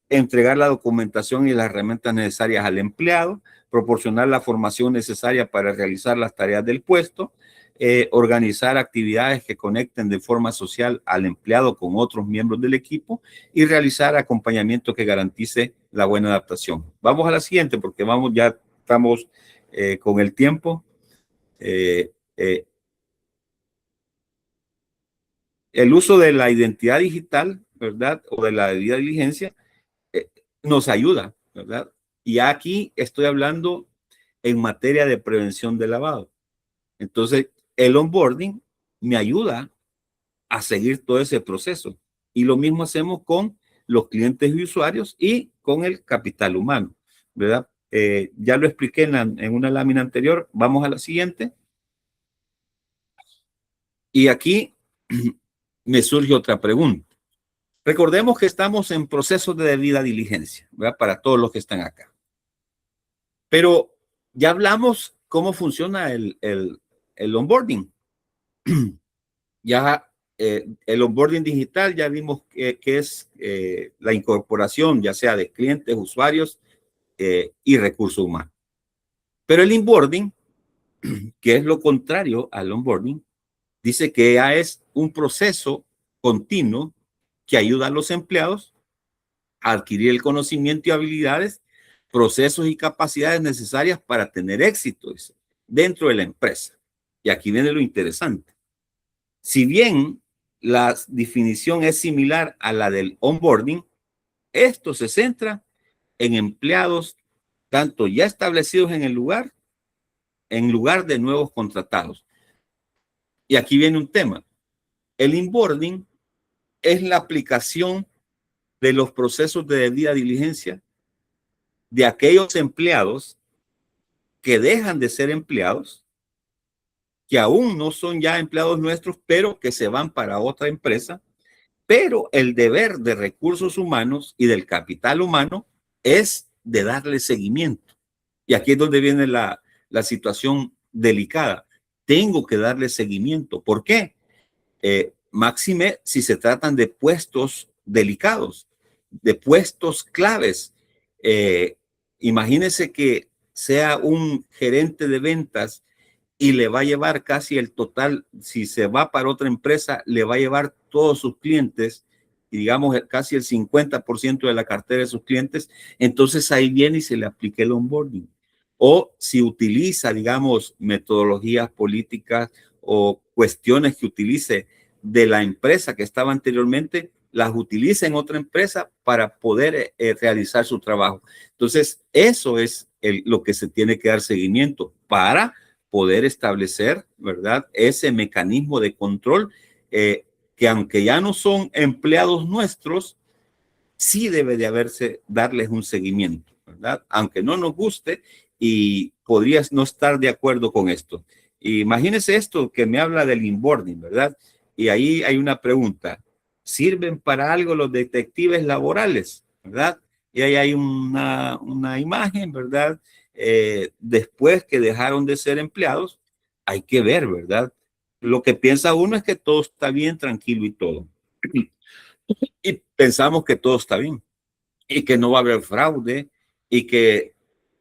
entregar la documentación y las herramientas necesarias al empleado, proporcionar la formación necesaria para realizar las tareas del puesto, organizar actividades que conecten de forma social al empleado con otros miembros del equipo y realizar acompañamiento que garantice la buena adaptación. Vamos a la siguiente porque ya estamos con el tiempo. El uso de la identidad digital, ¿verdad? O de la debida diligencia nos ayuda, ¿verdad? Y aquí estoy hablando en materia de prevención de lavado. Entonces, el onboarding me ayuda a seguir todo ese proceso. Y lo mismo hacemos con los clientes y usuarios y con el capital humano, ¿verdad? Ya lo expliqué en una lámina anterior. Vamos a la siguiente. Y aquí me surge otra pregunta. Recordemos que estamos en proceso de debida diligencia, ¿verdad? Para todos los que están acá. Pero ya hablamos cómo funciona el onboarding. Ya el onboarding digital, ya vimos que es la incorporación, ya sea de clientes, usuarios y recursos humanos. Pero el inboarding, que es lo contrario al onboarding, dice que ya es un proceso continuo que ayuda a los empleados a adquirir el conocimiento y habilidades, procesos y capacidades necesarias para tener éxito dentro de la empresa. Y aquí viene lo interesante. Si bien la definición es similar a la del onboarding, esto se centra en empleados tanto ya establecidos en lugar de nuevos contratados. Y aquí viene un tema. El onboarding es la aplicación de los procesos de debida diligencia de aquellos empleados que dejan de ser empleados, que aún no son ya empleados nuestros, pero que se van para otra empresa. Pero el deber de recursos humanos y del capital humano es de darle seguimiento. Y aquí es donde viene la situación delicada. Tengo que darle seguimiento. ¿Por qué? Máxime si se tratan de puestos delicados, de puestos claves. Imagínese que sea un gerente de ventas y le va a llevar casi el total, si se va para otra empresa, le va a llevar todos sus clientes, y digamos casi el 50% de la cartera de sus clientes, entonces ahí viene y se le aplica el onboarding. O si utiliza, digamos, metodologías políticas o cuestiones que utilice de la empresa que estaba anteriormente, las utiliza en otra empresa para poder realizar su trabajo. Entonces, eso es lo que se tiene que dar seguimiento para poder establecer, ¿verdad?, ese mecanismo de control que aunque ya no son empleados nuestros, sí debe de darles un seguimiento, ¿verdad? Aunque no nos guste y podrías no estar de acuerdo con esto. Imagínese esto que me habla del onboarding, ¿verdad? Y ahí hay una pregunta. ¿Sirven para algo los detectives laborales, verdad? Y ahí hay una imagen, ¿verdad? Después que dejaron de ser empleados, hay que ver, ¿verdad? Lo que piensa uno es que todo está bien, tranquilo y todo. Y pensamos que todo está bien y que no va a haber fraude y que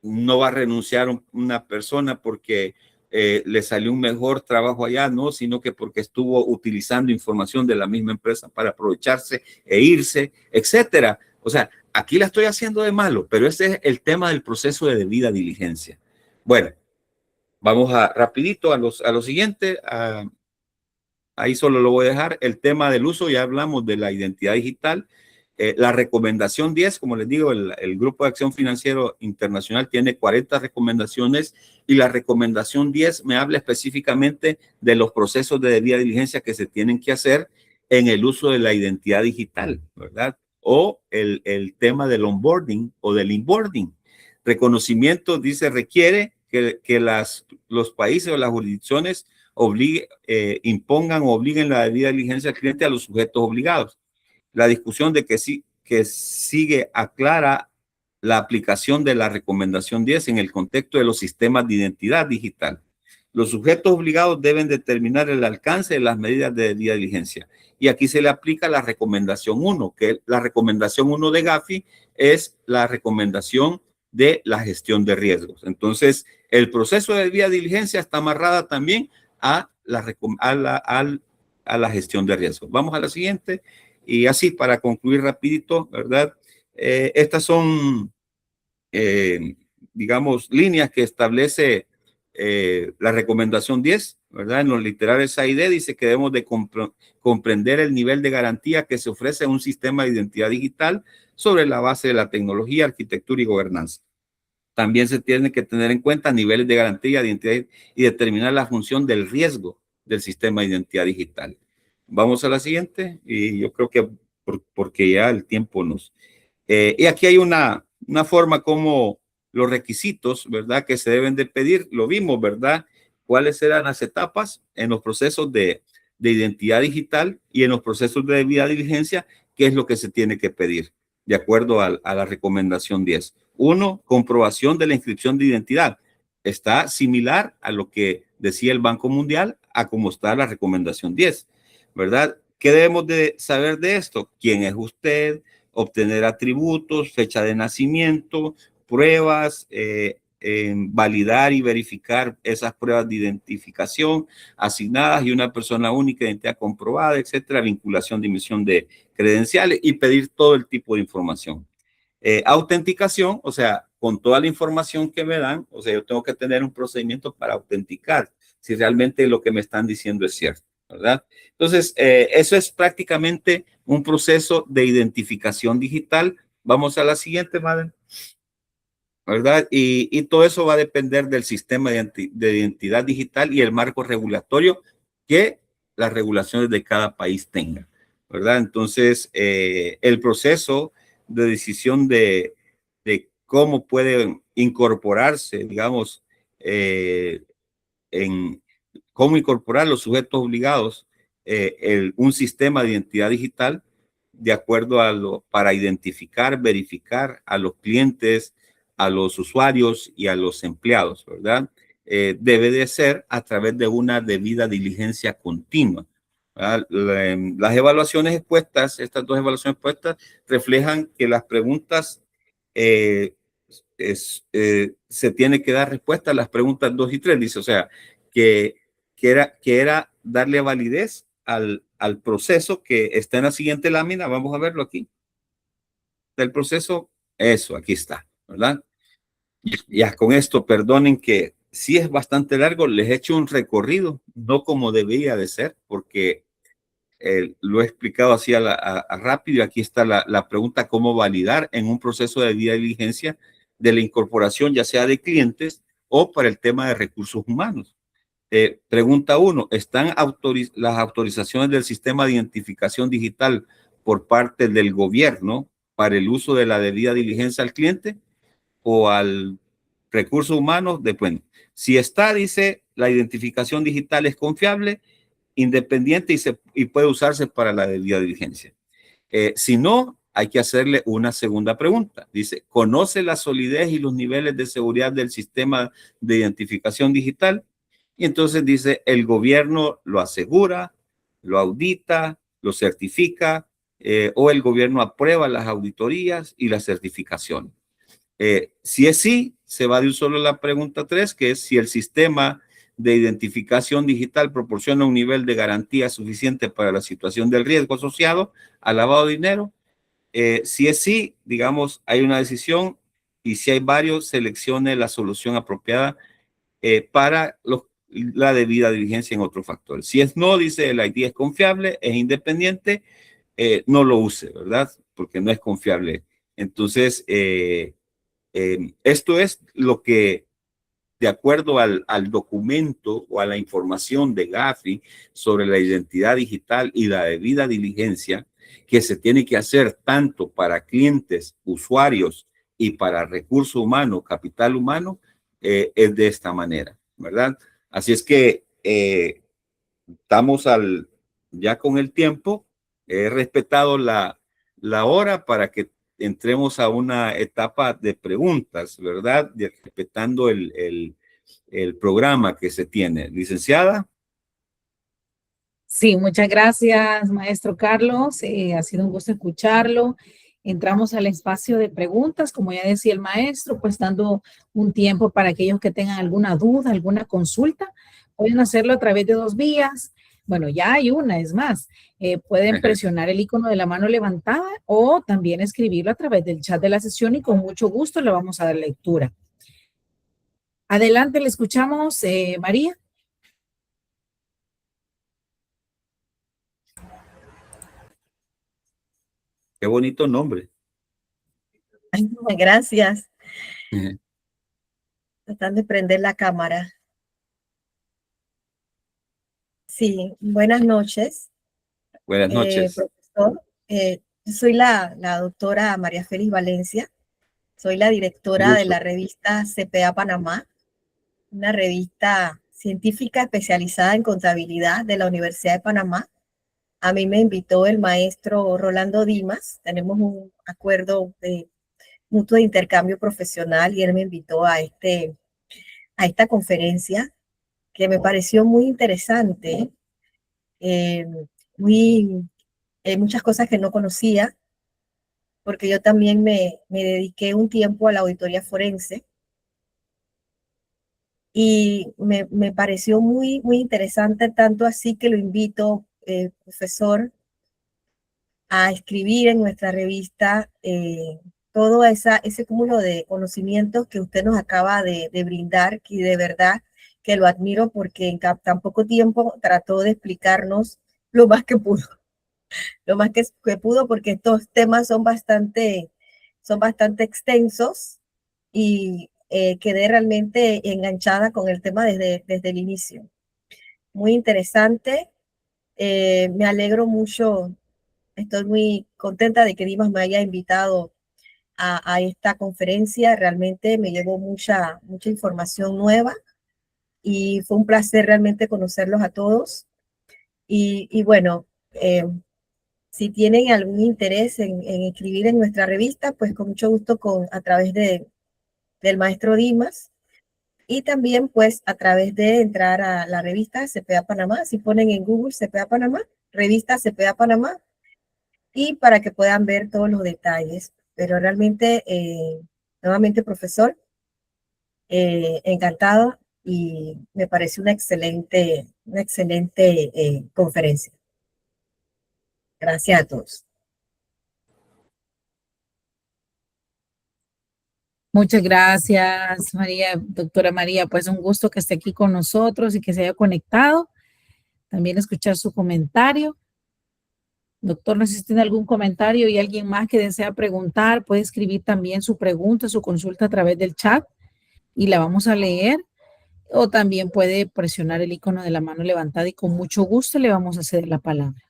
no va a renunciar una persona porque le salió un mejor trabajo allá, no, sino que porque estuvo utilizando información de la misma empresa para aprovecharse e irse, etcétera. O sea, aquí la estoy haciendo de malo, pero ese es el tema del proceso de debida diligencia. Bueno, vamos rapidito a lo siguiente. Ahí solo lo voy a dejar. El tema del uso, ya hablamos de la identidad digital. La recomendación 10, como les digo, el Grupo de Acción Financiero Internacional tiene 40 recomendaciones y la recomendación 10 me habla específicamente de los procesos de debida diligencia que se tienen que hacer en el uso de la identidad digital, ¿verdad? O el tema del onboarding o del inboarding. Reconocimiento, dice, requiere que los países o las jurisdicciones impongan o obliguen la debida diligencia al cliente a los sujetos obligados. La discusión de que sigue aclara la aplicación de la recomendación 10 en el contexto de los sistemas de identidad digital. Los sujetos obligados deben determinar el alcance de las medidas de debida diligencia. Y aquí se le aplica la recomendación 1, que la recomendación 1 de Gafi es la recomendación de la gestión de riesgos. Entonces, el proceso de debida diligencia está amarrada también a la gestión de riesgos. Vamos a la siguiente. Y así, para concluir rapidito, ¿verdad? Estas son, digamos, líneas que establece la recomendación 10, ¿verdad? En los literales A y D dice que debemos de comprender el nivel de garantía que se ofrece en un sistema de identidad digital sobre la base de la tecnología, arquitectura y gobernanza. También se tiene que tener en cuenta niveles de garantía de identidad y determinar la función del riesgo del sistema de identidad digital. Vamos a la siguiente y yo creo que porque ya el tiempo y aquí hay una forma como los requisitos, ¿verdad? Que se deben de pedir, lo vimos, ¿verdad? ¿Cuáles eran las etapas en los procesos de identidad digital y en los procesos de debida diligencia? ¿Qué es lo que se tiene que pedir? De acuerdo a la recomendación 10. 1, comprobación de la inscripción de identidad. Está similar a lo que decía el Banco Mundial, a cómo está la recomendación 10, ¿verdad? ¿Qué debemos de saber de esto? ¿Quién es usted? Obtener atributos, fecha de nacimiento, pruebas, validar y verificar esas pruebas de identificación asignadas y una persona única, identidad comprobada, etcétera, vinculación de emisión de credenciales y pedir todo el tipo de información. Autenticación, o sea, con toda la información que me dan, o sea, yo tengo que tener un procedimiento para autenticar si realmente lo que me están diciendo es cierto, ¿verdad? Entonces, eso es prácticamente un proceso de identificación digital. Vamos a la siguiente, madre, ¿verdad? Y todo eso va a depender del sistema de identidad digital y el marco regulatorio que las regulaciones de cada país tengan, ¿verdad? Entonces, el proceso de decisión de cómo pueden incorporarse, digamos, en cómo incorporar los sujetos obligados un sistema de identidad digital de acuerdo a para identificar, verificar a los clientes, a los usuarios y a los empleados, ¿verdad? Debe de ser a través de una debida diligencia continua. Las evaluaciones expuestas, estas dos evaluaciones expuestas, reflejan que las preguntas se tiene que dar respuesta a las preguntas 2 y 3, dice, o sea, que, que era darle validez al proceso que está en la siguiente lámina. Vamos a verlo aquí. Del proceso, eso, aquí está, ¿verdad? Ya con esto, perdonen que sí es bastante largo, les he hecho un recorrido, no como debía de ser, porque lo he explicado así a rápido. Aquí está la pregunta: ¿cómo validar en un proceso de debida diligencia de la incorporación, ya sea de clientes o para el tema de recursos humanos? Pregunta 1, ¿están las autorizaciones del sistema de identificación digital por parte del gobierno para el uso de la debida diligencia al cliente o al recurso humano? Depende. Si está, dice, la identificación digital es confiable, independiente y puede usarse para la debida diligencia. Si no, hay que hacerle una segunda pregunta. Dice, ¿conoce la solidez y los niveles de seguridad del sistema de identificación digital? Y entonces dice, el gobierno lo asegura, lo audita, lo certifica, o el gobierno aprueba las auditorías y las certificaciones. Si es sí, se va de un solo a la pregunta 3, que es si el sistema de identificación digital proporciona un nivel de garantía suficiente para la situación del riesgo asociado al lavado de dinero. Si es sí, digamos, hay una decisión, y si hay varios, seleccione la solución apropiada para la debida diligencia en otro factor. Si es no, dice, el ID es confiable, es independiente, no lo use, ¿verdad? Porque no es confiable. Entonces, esto es lo que, de acuerdo al documento o a la información de Gafi sobre la identidad digital y la debida diligencia que se tiene que hacer tanto para clientes, usuarios y para recurso humano, capital humano, es de esta manera, ¿verdad? Así es que estamos ya con el tiempo. He respetado la hora para que entremos a una etapa de preguntas, ¿verdad? Respetando el programa que se tiene. Licenciada. Sí, muchas gracias, maestro Carlos. Ha sido un gusto escucharlo. Entramos al espacio de preguntas, como ya decía el maestro, pues dando un tiempo para aquellos que tengan alguna duda, alguna consulta, pueden hacerlo a través de dos vías. Bueno, ya hay una, es más, pueden presionar el icono de la mano levantada o también escribirlo a través del chat de la sesión y con mucho gusto le vamos a dar lectura. Adelante, le escuchamos, María. Qué bonito nombre. Gracias. Tratando de prender la cámara. Sí, buenas noches. Buenas noches. Profesor, soy la doctora María Félix Valencia. Soy la directora de la revista CPA Panamá, una revista científica especializada en contabilidad de la Universidad de Panamá. A mí me invitó el maestro Rolando Dimas. Tenemos un acuerdo de mutuo de intercambio profesional y él me invitó a esta conferencia que me pareció muy interesante, muchas cosas que no conocía, porque yo también me dediqué un tiempo a la auditoría forense y me pareció muy, muy interesante, tanto así que lo invito, profesor, a escribir en nuestra revista todo ese cúmulo de conocimientos que usted nos acaba de brindar, y de verdad que lo admiro porque en tan poco tiempo trató de explicarnos lo más que pudo, lo más que pudo, porque estos temas son bastante extensos y quedé realmente enganchada con el tema desde el inicio. Muy interesante, me alegro mucho. Estoy muy contenta de que Dimas me haya invitado a esta conferencia. Realmente me llevó mucha información nueva y fue un placer realmente conocerlos a todos. Y bueno, si tienen algún interés en escribir en nuestra revista, pues con mucho gusto a través del maestro Dimas. Y también pues a través de entrar a la revista CPA Panamá. Si ponen en Google CPA Panamá, revista CPA Panamá, y para que puedan ver todos los detalles. Pero realmente, nuevamente, profesor, encantado, y me parece una excelente conferencia. Gracias a todos. Muchas gracias, María, doctora María. Pues un gusto que esté aquí con nosotros y que se haya conectado. También escuchar su comentario. Doctor, no sé si tiene algún comentario y alguien más que desea preguntar, puede escribir también su pregunta, su consulta a través del chat y la vamos a leer. O también puede presionar el icono de la mano levantada y con mucho gusto le vamos a ceder la palabra.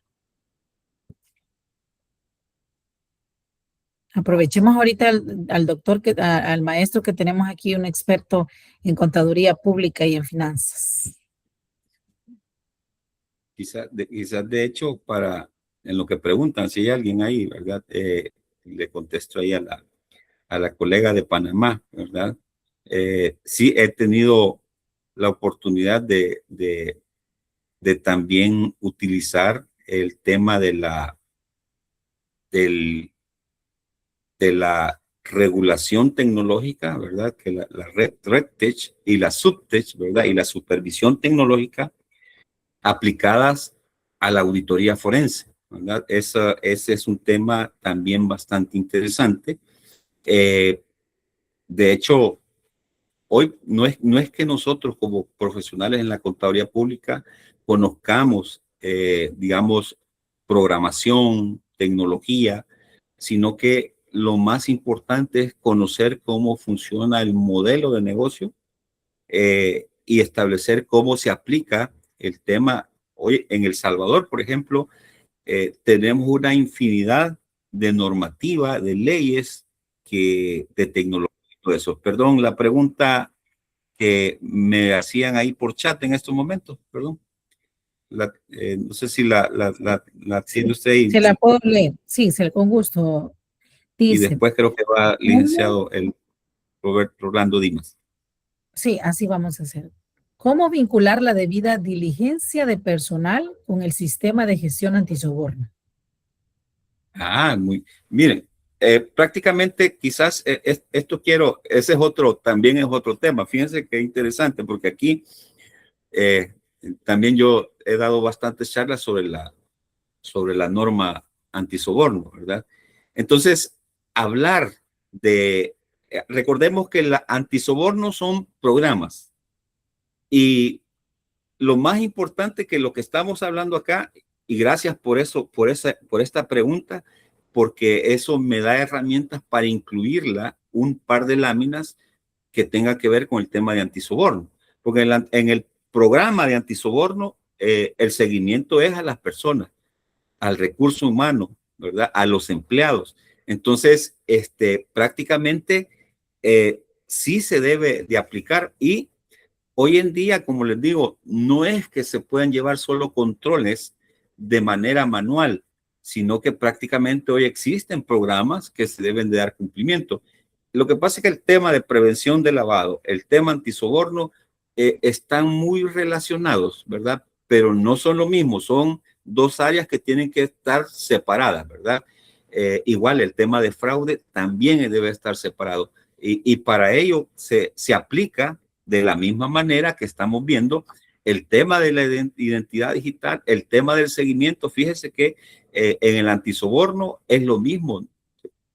Aprovechemos ahorita al doctor, al maestro que tenemos aquí, un experto en contaduría pública y en finanzas. Quizás de hecho, en lo que preguntan, si hay alguien ahí, ¿verdad? Le contesto ahí a la colega de Panamá, ¿verdad? Sí, he tenido la oportunidad de también utilizar el tema de la regulación tecnológica, ¿verdad? Que la RegTech y la SupTech, ¿verdad? Y la supervisión tecnológica aplicadas a la auditoría forense, ¿verdad? Ese es un tema también bastante interesante. De hecho, hoy no es que nosotros como profesionales en la contaduría pública conozcamos, digamos, programación, tecnología, sino que lo más importante es conocer cómo funciona el modelo de negocio y establecer cómo se aplica el tema. Hoy en El Salvador, por ejemplo, tenemos una infinidad de normativa, de leyes, de tecnología, todo eso. Perdón, la pregunta que me hacían ahí por chat en estos momentos, perdón. No sé si la tiene usted ahí. Se la puedo leer, sí, con gusto. Y Dice, después creo que va licenciado el Rolando Dimas. sí, así vamos a hacer. ¿Cómo vincular la debida diligencia de personal con el sistema de gestión antisoborno? Miren, prácticamente quizás ese también es otro tema. Fíjense qué interesante, porque aquí también yo he dado bastantes charlas sobre la norma antisoborno, ¿verdad? Entonces, hablar recordemos que la antisoborno son programas, y lo más importante que lo que estamos hablando acá, y gracias por eso, por esta pregunta, porque eso me da herramientas para incluirla un par de láminas que tenga que ver con el tema de antisoborno, porque en el programa de antisoborno el seguimiento es a las personas, al recurso humano, ¿verdad? A los empleados. Entonces, prácticamente sí se debe de aplicar, y hoy en día, como les digo, no es que se puedan llevar solo controles de manera manual, sino que prácticamente hoy existen programas que se deben de dar cumplimiento. Lo que pasa es que el tema de prevención de lavado, el tema antisoborno, están muy relacionados, ¿verdad? Pero no son lo mismo, son dos áreas que tienen que estar separadas, ¿verdad? Igual el tema de fraude también debe estar separado, y para ello se aplica De la misma manera que estamos viendo el tema de la identidad digital, el tema del seguimiento. Fíjese que en el antisoborno es lo mismo,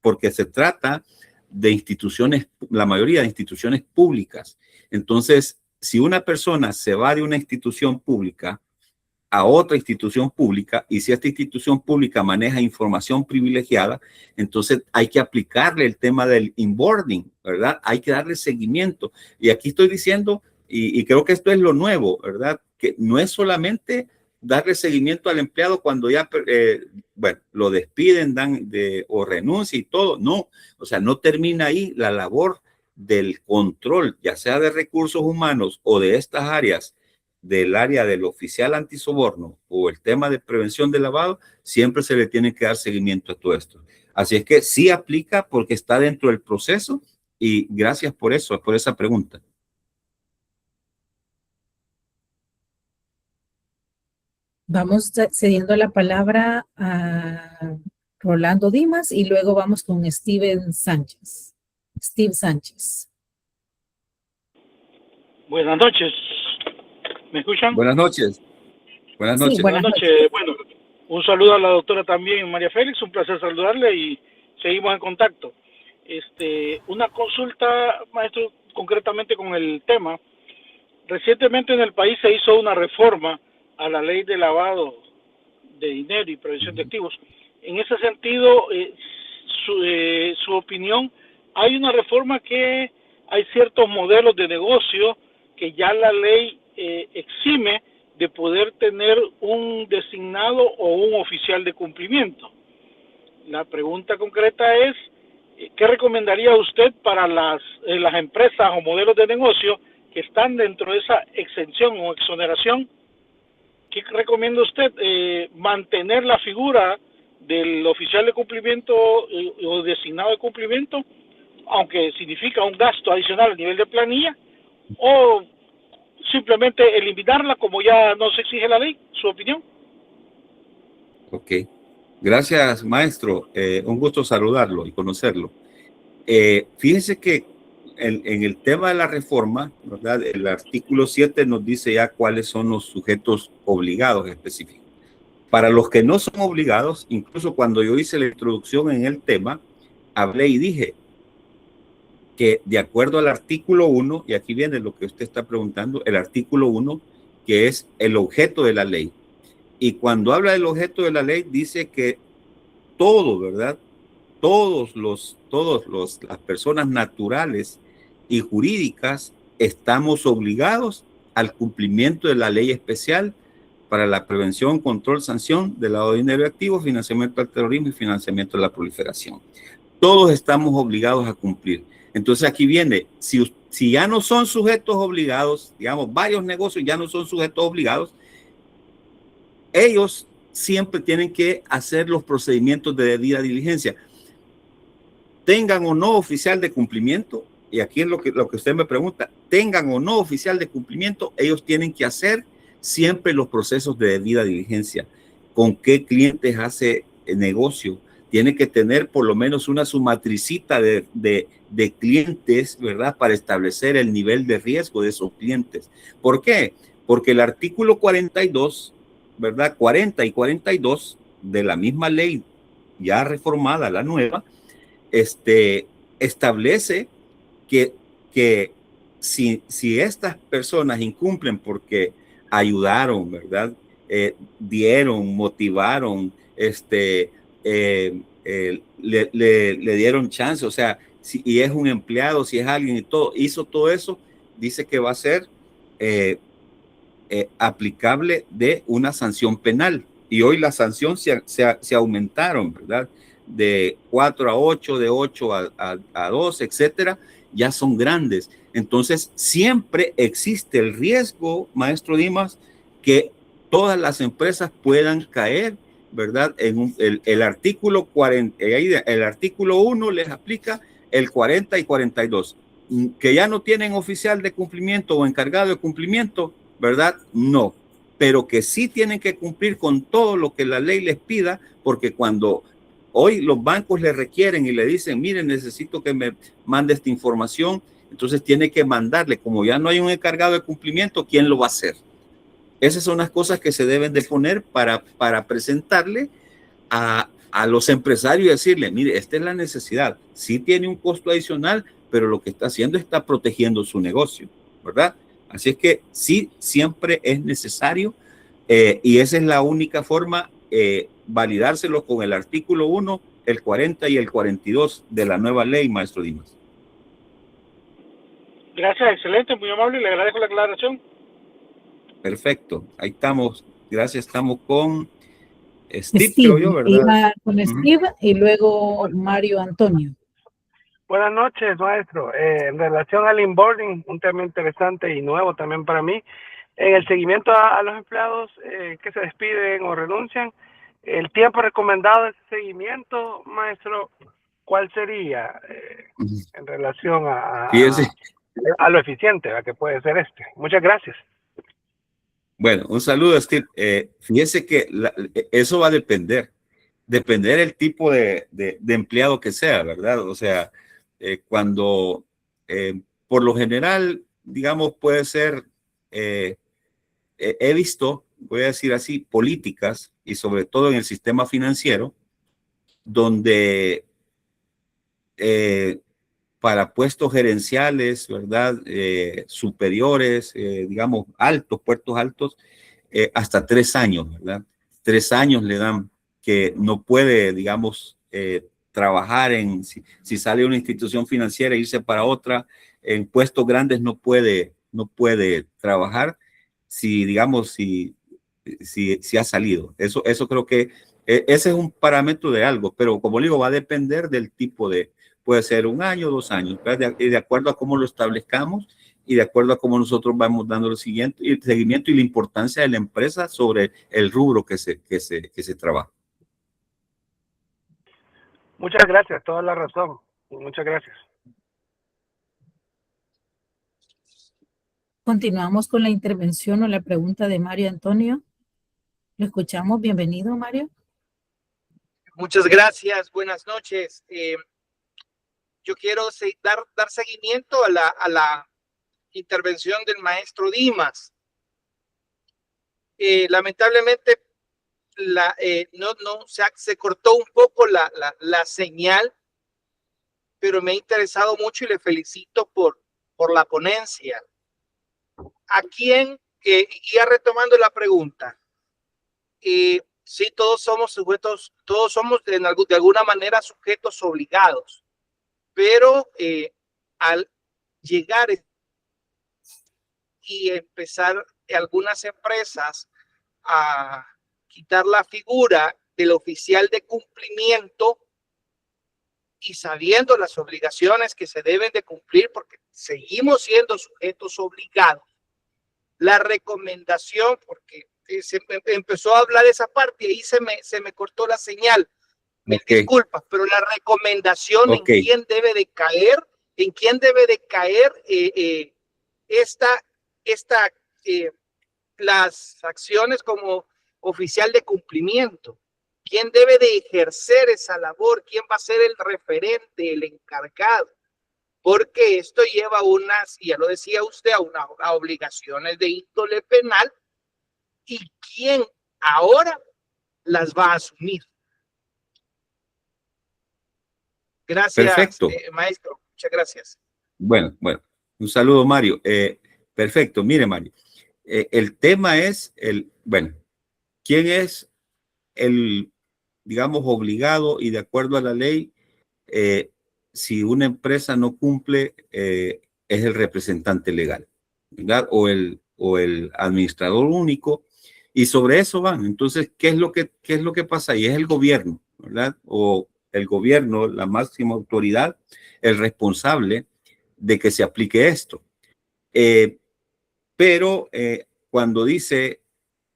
porque se trata de instituciones, la mayoría de instituciones públicas. Entonces, si una persona se va de una institución pública a otra institución pública, y si esta institución pública maneja información privilegiada, entonces hay que aplicarle el tema del onboarding, ¿verdad? Hay que darle seguimiento. Y aquí estoy diciendo, y creo que esto es lo nuevo, ¿verdad? Que no es solamente darle seguimiento al empleado cuando ya, bueno, lo despiden, o renuncia y todo. No, o sea, no termina ahí la labor del control, ya sea de recursos humanos o de estas áreas, del área del oficial antisoborno o el tema de prevención de lavado. Siempre se le tiene que dar seguimiento a todo esto. Así es que sí aplica porque está dentro del proceso, y gracias por eso, por esa pregunta. Vamos cediendo la palabra a Rolando Dimas y luego vamos con Steve Sánchez. Buenas noches. ¿Me escuchan? Buenas noches. Buenas noches. Sí, Buenas noches. Bueno, un saludo a la doctora también, María Félix. Un placer saludarle y seguimos en contacto. Una consulta, maestro, concretamente con el tema. Recientemente en el país se hizo una reforma a la ley de lavado de dinero y prevención de activos. En ese sentido, su opinión, hay una reforma que hay ciertos modelos de negocio que ya la ley exime de poder tener un designado o un oficial de cumplimiento. La pregunta concreta es, ¿qué recomendaría usted para las empresas o modelos de negocio que están dentro de esa exención o exoneración? ¿Qué recomienda usted? ¿Mantener la figura del oficial de cumplimiento o designado de cumplimiento, aunque significa un gasto adicional a nivel de planilla, o simplemente eliminarla como ya no se exige la ley? ¿Su opinión? Ok. Gracias, maestro. Un gusto saludarlo y conocerlo. Fíjese que en el tema de la reforma, ¿verdad? El artículo 7 nos dice ya cuáles son los sujetos obligados específicos. Para los que no son obligados, incluso cuando yo hice la introducción en el tema, hablé y dije que de acuerdo al artículo 1, y aquí viene lo que usted está preguntando, el artículo 1, que es el objeto de la ley. Y cuando habla del objeto de la ley, dice que todo, ¿verdad? Las personas naturales y jurídicas estamos obligados al cumplimiento de la ley especial para la prevención, control, sanción del lavado de dinero activo, financiamiento al terrorismo y financiamiento de la proliferación. Todos estamos obligados a cumplir. Entonces aquí viene, si ya no son sujetos obligados, digamos, varios negocios ya no son sujetos obligados, ellos siempre tienen que hacer los procedimientos de debida diligencia. Tengan o no oficial de cumplimiento, y aquí es lo que usted me pregunta, tengan o no oficial de cumplimiento, ellos tienen que hacer siempre los procesos de debida diligencia. ¿Con qué clientes hace negocio? Tiene que tener por lo menos una sumatricita de clientes, ¿verdad? Para establecer el nivel de riesgo de esos clientes. ¿Por qué? Porque el artículo 42, ¿verdad? 40 y 42 de la misma ley ya reformada, la nueva, establece que si estas personas incumplen porque ayudaron, ¿verdad? Dieron, motivaron, le dieron chance, o sea, y es un empleado, si es alguien y todo, hizo todo eso, dice que va a ser aplicable de una sanción penal. Y hoy las sanciones se aumentaron, ¿verdad? De 4 a 8, de 8 a 12, etcétera, ya son grandes. Entonces, siempre existe el riesgo, maestro Dimas, que todas las empresas puedan caer, ¿verdad? En el artículo 40, el artículo 1 les aplica el 40 y 42, que ya no tienen oficial de cumplimiento o encargado de cumplimiento, ¿verdad? No, pero que sí tienen que cumplir con todo lo que la ley les pida, porque cuando hoy los bancos le requieren y le dicen, miren, necesito que me mande esta información, Entonces tiene que mandarle, como ya no hay un encargado de cumplimiento, ¿quién lo va a hacer? Esas son las cosas que se deben de poner para presentarle a los empresarios y decirle, mire, esta es la necesidad. Sí tiene un costo adicional, pero lo que está haciendo está protegiendo su negocio, ¿verdad? Así es que sí, siempre es necesario y esa es la única forma, validárselo con el artículo 1, el 40 y el 42 de la nueva ley, maestro Dimas. Gracias, excelente, muy amable, le agradezco la aclaración. Perfecto, ahí estamos. Gracias, estamos con Steve, creo yo, ¿verdad? Iba con Steve y luego Mario Antonio. Buenas noches, maestro. En relación al inboarding, un tema interesante y nuevo también para mí. En el seguimiento a los empleados que se despiden o renuncian, el tiempo recomendado de ese seguimiento, maestro, ¿cuál sería en relación a lo eficiente que puede ser este? Muchas gracias. Bueno, un saludo, Steve. Fíjese que eso va a depender el tipo de empleado que sea, ¿verdad? O sea, cuando por lo general, digamos, puede ser, he visto, voy a decir así, políticas y sobre todo en el sistema financiero, donde para puestos gerenciales, ¿verdad? Superiores, digamos, altos, puestos altos, hasta 3 años, ¿verdad? 3 años le dan que no puede, digamos, trabajar si sale de una institución financiera e irse para otra, en puestos grandes no puede trabajar digamos, si ha salido. Eso creo que ese es un parámetro de algo, pero como digo, va a depender del tipo puede ser 1 año, 2 años, de acuerdo a cómo lo establezcamos y de acuerdo a cómo nosotros vamos dando el seguimiento y la importancia de la empresa sobre el rubro que se trabaja. Muchas gracias, toda la razón. Muchas gracias. Continuamos con la intervención o la pregunta de Mario Antonio. Lo escuchamos. Bienvenido, Mario. Muchas gracias. Buenas noches. Yo quiero dar seguimiento a la intervención del maestro Dimas. Lamentablemente, se cortó un poco la señal, pero me ha interesado mucho y le felicito por la ponencia. ¿A quién? Ya retomando la pregunta. Sí, todos somos sujetos, todos somos de alguna manera sujetos obligados, pero al llegar y empezar algunas empresas a quitar la figura del oficial de cumplimiento y sabiendo las obligaciones que se deben de cumplir, porque seguimos siendo sujetos obligados, la recomendación, porque se empezó a hablar esa parte y ahí se me cortó la señal. Mil disculpas, pero la recomendación en quién debe de caer las acciones como oficial de cumplimiento. ¿Quién debe de ejercer esa labor? ¿Quién va a ser el referente, el encargado? Porque esto lleva y ya lo decía usted, a obligaciones de índole penal. ¿Y quién ahora las va a asumir? Gracias, perfecto. Maestro. Muchas gracias. Bueno, un saludo, Mario. Perfecto. Mire, Mario, el tema es ¿quién es digamos, obligado y de acuerdo a la ley? Si una empresa no cumple, es el representante legal, ¿verdad? O el administrador único, y sobre eso van. Entonces, ¿qué es lo que pasa? Y es el gobierno, ¿verdad? O el gobierno, la máxima autoridad, el responsable de que se aplique esto. Pero cuando dice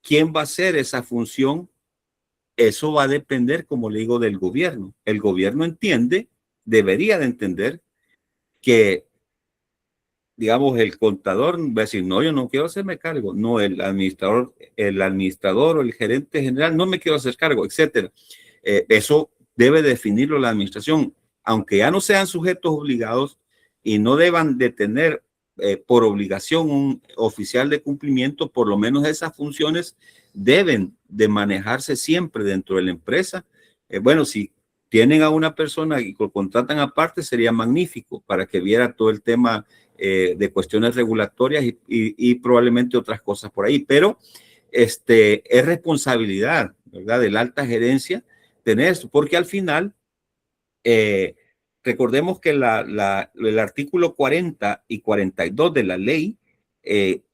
quién va a hacer esa función, eso va a depender, como le digo, del gobierno. El gobierno debería de entender que, digamos, el contador va a decir, no, yo no quiero hacerme cargo. No, el administrador o el gerente general, no me quiero hacer cargo, etcétera. Eso debe definirlo la administración. Aunque ya no sean sujetos obligados, y no deban de tener por obligación un oficial de cumplimiento, por lo menos esas funciones deben de manejarse siempre dentro de la empresa. Bueno, si tienen a una persona y lo contratan aparte, sería magnífico para que viera todo el tema de cuestiones regulatorias y probablemente otras cosas por ahí. Pero es responsabilidad, ¿verdad?, de la alta gerencia tener esto, porque al final, recordemos que el artículo 40 y 42 de la ley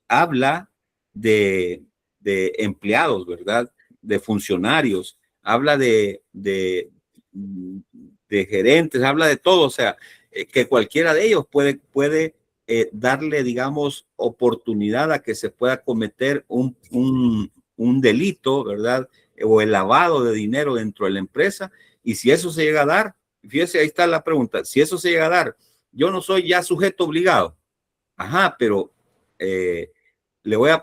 habla de empleados, ¿verdad?, de funcionarios, habla de gerentes, habla de todo, o sea, que cualquiera de ellos puede darle, digamos, oportunidad a que se pueda cometer un delito, ¿verdad?, o el lavado de dinero dentro de la empresa. Y si eso se llega a dar, fíjese, ahí está la pregunta, si eso se llega a dar, yo no soy ya sujeto obligado. Ajá, pero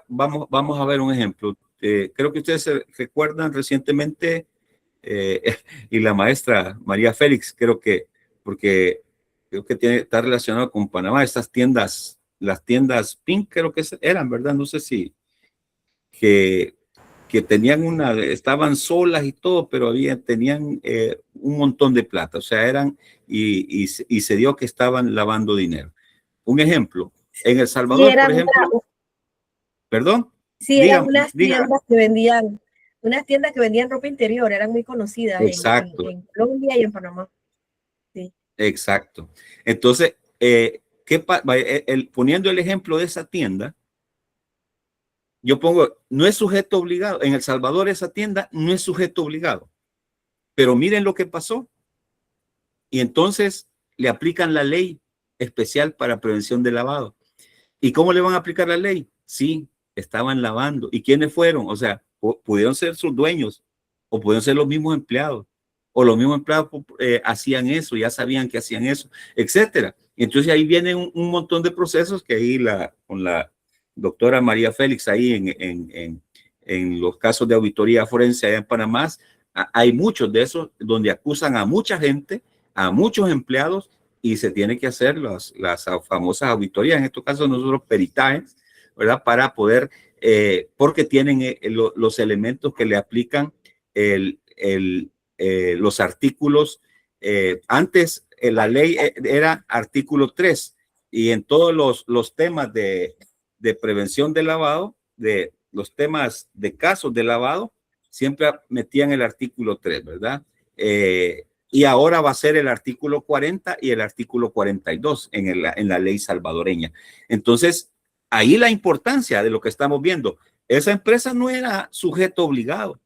vamos a ver un ejemplo. Creo que ustedes se recuerdan recientemente, y la maestra María Félix, porque creo que está relacionado con Panamá, estas tiendas, las tiendas Pink, creo que eran, ¿verdad? No sé si que tenían estaban solas y todo, pero tenían un montón de plata, o sea, y se dio que estaban lavando dinero. Un ejemplo, en El Salvador, por ejemplo, perdón. Sí, eran unas tiendas que vendían, ropa interior, eran muy conocidas en Colombia y en Panamá. Sí. Exacto. Entonces, poniendo el ejemplo de esa tienda, yo pongo, no es sujeto obligado. En El Salvador esa tienda no es sujeto obligado. Pero miren lo que pasó. Y entonces le aplican la ley especial para prevención de lavado. ¿Y cómo le van a aplicar la ley? Sí, estaban lavando. ¿Y quiénes fueron? O sea, pudieron ser sus dueños o pudieron ser los mismos empleados. O los mismos empleados hacían eso, ya sabían que hacían eso, etcétera. Y entonces ahí viene un montón de procesos que ahí con la doctora María Félix, ahí en los casos de auditoría forense allá en Panamá, hay muchos de esos donde acusan a mucha gente, a muchos empleados, y se tiene que hacer las famosas auditorías, en estos casos nosotros peritajes, ¿verdad? Para poder, porque tienen los elementos que le aplican los artículos. Antes la ley era artículo 3 y en todos los temas de prevención de lavado, de los temas de casos de lavado, siempre metían el artículo 3, ¿verdad? Y ahora va a ser el artículo 40 y el artículo 42 en la ley salvadoreña. Entonces, ahí la importancia de lo que estamos viendo. Esa empresa no era sujeto obligado,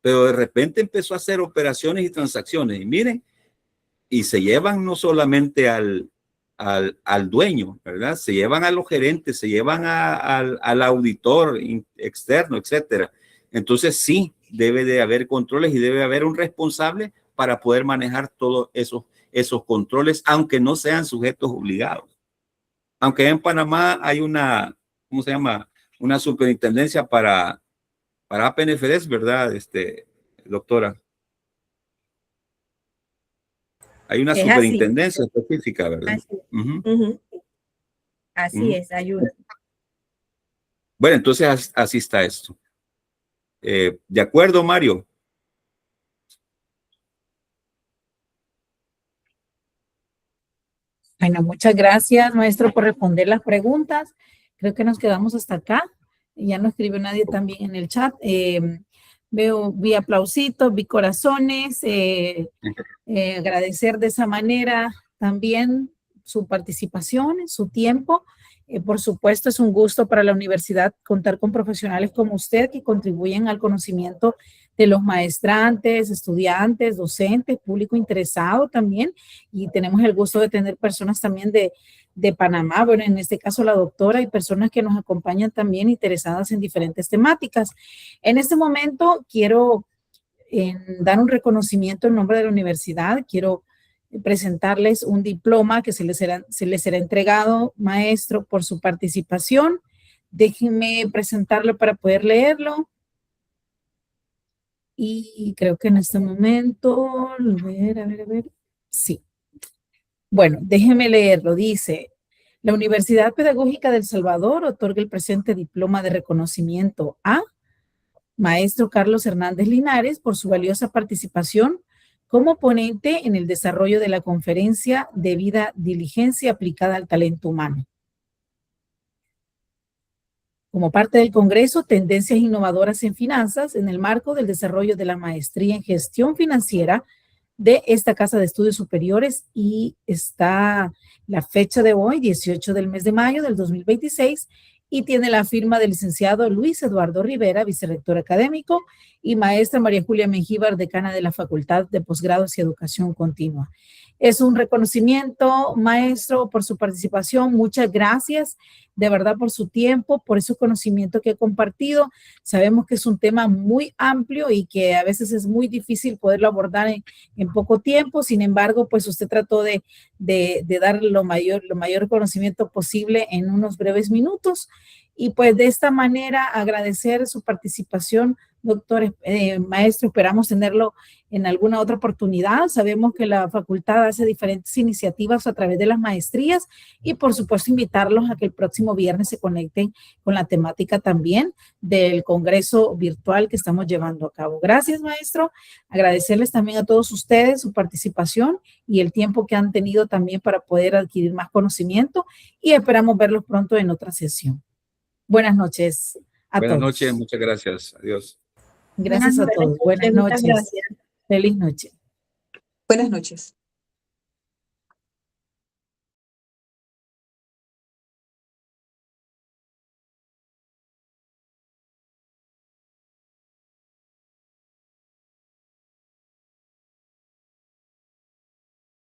pero de repente empezó a hacer operaciones y transacciones. Y miren, y se llevan no solamente al dueño, ¿verdad? Se llevan a los gerentes, se llevan al auditor externo, etcétera. Entonces, sí, debe de haber controles y debe haber un responsable para poder manejar todos esos controles, aunque no sean sujetos obligados. Aunque en Panamá hay ¿cómo se llama? Una superintendencia para APNFDs, ¿verdad, doctora? Hay una superintendencia específica, ¿verdad? Así es, ayuda. Bueno, entonces así está esto. ¿De acuerdo, Mario? Bueno, muchas gracias, maestro, por responder las preguntas. Creo que nos quedamos hasta acá. Ya no escribió nadie también en el chat. Vi aplausitos, vi corazones. Agradecer de esa manera también su participación, su tiempo. Por supuesto, es un gusto para la universidad contar con profesionales como usted que contribuyen al conocimiento de los maestrantes, estudiantes, docentes, público interesado también. Y tenemos el gusto de tener personas también de Panamá, bueno, en este caso la doctora y personas que nos acompañan también interesadas en diferentes temáticas. En este momento quiero dar un reconocimiento en nombre de la universidad. Quiero presentarles un diploma que se les será entregado, maestro, por su participación. Déjenme presentarlo para poder leerlo. Y creo que en este momento, a ver, sí. Bueno, déjeme leerlo. Dice, la Universidad Pedagógica del Salvador otorga el presente diploma de reconocimiento a maestro Carlos Hernández Linares por su valiosa participación como ponente en el desarrollo de la conferencia Debida Diligencia aplicada al talento humano. Como parte del Congreso, Tendencias Innovadoras en Finanzas, en el marco del desarrollo de la maestría en gestión financiera de esta Casa de Estudios Superiores, y está la fecha de hoy, 18 del mes de mayo del 2026, y tiene la firma del licenciado Luis Eduardo Rivera, vicerrector académico, y maestra María Julia Mengíbar, decana de la Facultad de Posgrados y Educación Continua. Es un reconocimiento, maestro, por su participación. Muchas gracias, de verdad, por su tiempo, por ese conocimiento que ha compartido. Sabemos que es un tema muy amplio y que a veces es muy difícil poderlo abordar en poco tiempo. Sin embargo, pues usted trató de dar lo mayor conocimiento posible en unos breves minutos. Y pues de esta manera agradecer su participación, doctor, maestro. Esperamos tenerlo en alguna otra oportunidad. Sabemos que la facultad hace diferentes iniciativas a través de las maestrías y por supuesto invitarlos a que el próximo viernes se conecten con la temática también del congreso virtual que estamos llevando a cabo. Gracias, maestro. Agradecerles también a todos ustedes su participación y el tiempo que han tenido también para poder adquirir más conocimiento, y esperamos verlos pronto en otra sesión. Buenas noches a todos. Buenas noches, muchas gracias. Adiós. Gracias a todos. Buenas noches. Muchas gracias. Feliz noche. Buenas noches.